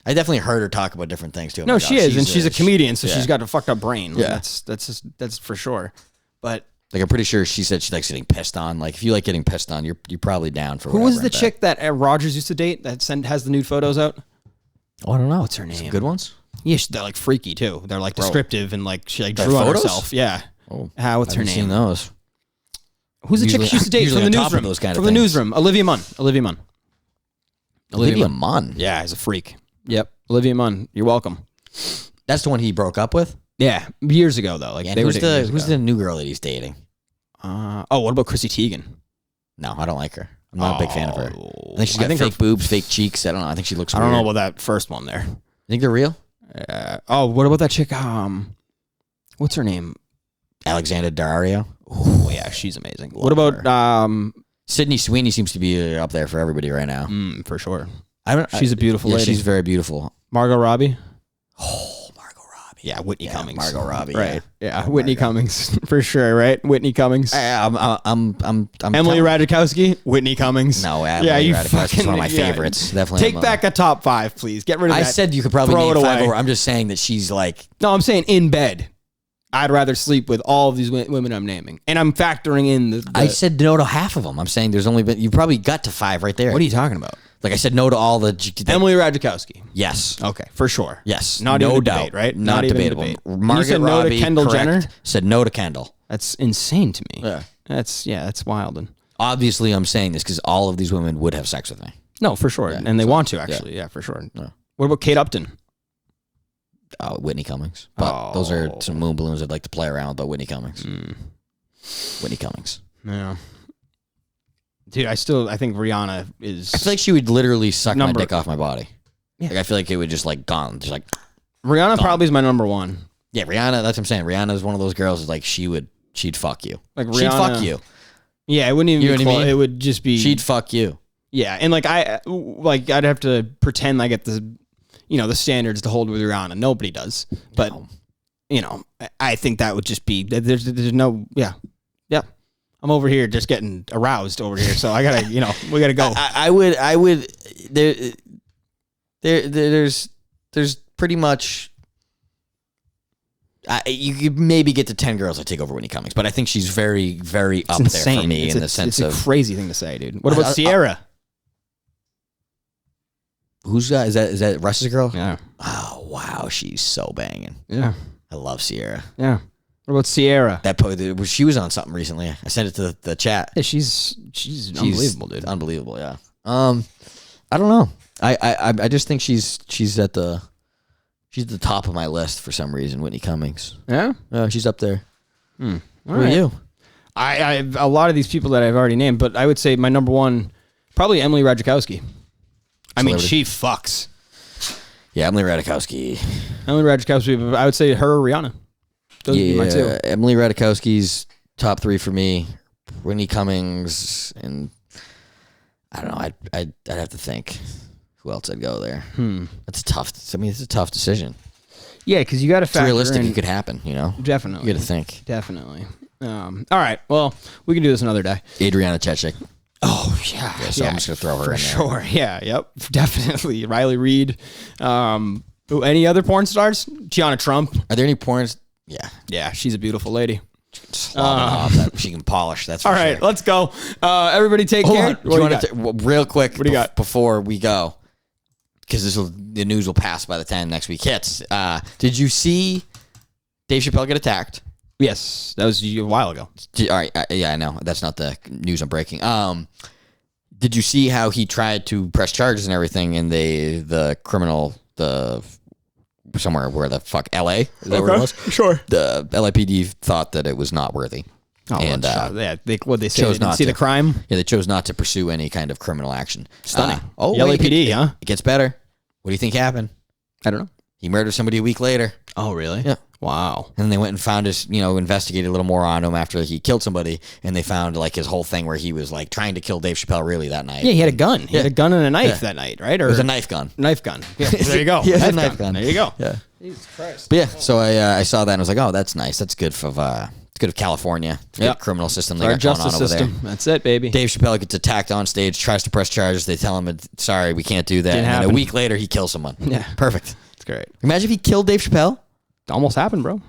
I definitely heard her talk about different things too. I'm No, like, she is, and she's a comedian, so yeah. she's got a fucked up brain. Yeah. That's for sure. But Like, I'm pretty sure she said she likes getting pissed on. Like, if you like getting pissed on, you're probably down for. who was whatever the in bed. chick that Rogers used to date that has the nude photos out? Oh, I don't know. What's her name? Some good ones. Yeah, they're like freaky too. They're like descriptive and like she like Their drew on photos? herself. Yeah. Oh, What's her I haven't name? seen those. Who's the chick Usually- she used to date usually from the on top of newsroom? those kind of From the things. newsroom, Olivia Munn. Olivia Munn. Yeah, he's a freak. Yep, Olivia Munn. You're welcome. That's the one he broke up with. Yeah, years ago though. Like Yeah, they were dating years who's ago. the new girl that he's dating? What about Chrissy Teigen? No, I don't like her. I'm not a big fan of her. I think she's I got think fake boobs, fake cheeks. I don't know. I think she looks. I Weird. don't know about that first one there. You think they're real? What about that chick? What's her name? Alexander Daddario. Oh yeah, she's amazing. What about Sydney Sweeney seems to be up there for everybody right now. for sure. She's a beautiful lady. She's very beautiful. Margot Robbie? Oh, Margot Robbie. Yeah, Whitney Cummings. Margot Robbie. Right. Yeah, Whitney Cummings for sure, right? Whitney Cummings. I'm Emily Ratajkowski, Whitney Cummings. No, Emily yeah, you Ratajkowski's one of my fucking- yeah. favorites. Definitely. Take back a top 5, please. Get rid of that. I said you could probably Throw name it 5 away. over. I'm just saying that she's like. No, I'm saying in bed. I'd rather sleep with all of these women I'm naming, and I'm factoring in the. I said no to half of them. I'm saying there's only been. You probably got to 5 right there. What are you talking about? Like I said no to all the. Emily Ratajkowski. Yes. Okay, for sure. Yes. Not no even a doubt. debate, right? Not even a debatable. debate. Margaret You said no Robbie, to Kendall correct. Jenner. Said no to Kendall. That's insane to me. Yeah. That's wild. And Obviously, I'm saying this because all of these women would have sex with me. no, for sure, and they want to actually. Yeah, for sure. What about Kate Upton? Whitney Cummings. But those are some moon balloons I'd like to play around with, but Whitney Cummings. Whitney Cummings. Yeah. Dude, I think Rihanna is. I feel like she would literally suck Number- my dick off my body. Yeah. Like I feel like it would just like gone. Just like Rihanna probably is my number one. yeah, Rihanna. That's what I'm saying. Rihanna is one of those girls. That, like she'd fuck you. Like She'd Rihanna- fuck you. Yeah, it wouldn't even You be know what I close. mean? It would just be. She'd fuck you. Yeah, and I'd have to pretend I get the standards to hold with Rihanna. Nobody does, but I think that would just be there's no yeah. I'm over here just getting aroused over here, so I gotta we gotta go. I would there's pretty much. You could maybe get to 10 girls I take over Whitney Cummings, but I think she's very, very up there for me in the sense of. It's a crazy thing to say, dude. What about Sierra? Who's that? Is that Russ's girl? Yeah. Oh wow, she's so banging. Yeah. I love Sierra. Yeah. What about Sierra? She was on something recently. I sent it to the chat. Yeah, she's unbelievable, dude. Unbelievable, yeah. I don't know. I just think she's at the top of my list for some reason. Whitney Cummings. Yeah. She's up there. All Who are you? I a lot of these people that I've already named, but I would say my number one, probably Emily Ratajkowski. I mean, she fucks. Yeah, Emily Ratajkowski. Emily Ratajkowski. I would say her or Rihanna. Those would be my two. Emily Ratajkowski's top 3 for me. Whitney Cummings, and I don't know. I'd have to think who else I'd go there. That's tough. I mean, it's a tough decision. Yeah, because you got to factor It's realistic. in. It could happen. Definitely. You got to think. Definitely. All right. Well, we can do this another day. Adriana Chechik. Oh yeah. So I'm just gonna throw her in there. Sure. Yeah. Yep. Definitely. Riley Reid. Any other porn stars? Tiana Trump. Are there any porns? Yeah. Yeah, she's a beautiful lady. Off that she can polish. That's for All right, sure. let's go. Everybody take care. Hold on. Real quick. What do you got? Before we go, because the news will pass by the time next week hits. Did you see Dave Chappelle get attacked? Yes, that was a while ago. All right, yeah, I know. That's not the news I'm breaking. Did you see how he tried to press charges and everything in the criminal, somewhere where the fuck, L.A.? Is that where it was? Sure. The LAPD thought that it was not worthy. Oh, and what they say? Chose not to see the crime. Yeah, they chose not to pursue any kind of criminal action. Stunning. The LAPD, huh? It gets better. What do you think happened? I don't know. He murdered somebody a week later. Oh, really? Yeah. Wow. And then they went and found investigated a little more on him after he killed somebody, and they found like his whole thing where he was like trying to kill Dave Chappelle really that night. Yeah, he had a gun. He had a gun and a knife that night, right? Or it was a knife gun. Knife gun. Yeah, there you go. He has a knife gun. There you go. Yeah. Jesus Christ. But yeah, so I saw that and I was like, oh, that's nice. That's good for it's good of California. It's good criminal system they Our got going on justice over system. there. That's it, baby. Dave Chappelle gets attacked on stage, tries to press charges. They tell him, sorry, we can't do that. Didn't and then happen. a week later, he kills someone. Yeah. Perfect. It's great. Imagine if he killed Dave Chappelle. Almost happened, bro.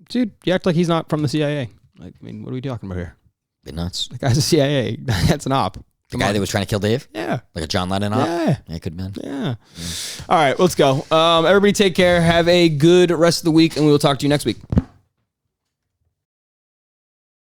Dude, you act like he's not from the CIA. Like, I mean, what are we talking about here? Be nuts. The guy's a CIA. That's an op. The guy that was trying to kill Dave? Yeah. Like a John Lennon op? Yeah. Yeah, could have been. Yeah. All right, let's go. Everybody take care. Have a good rest of the week, and we will talk to you next week.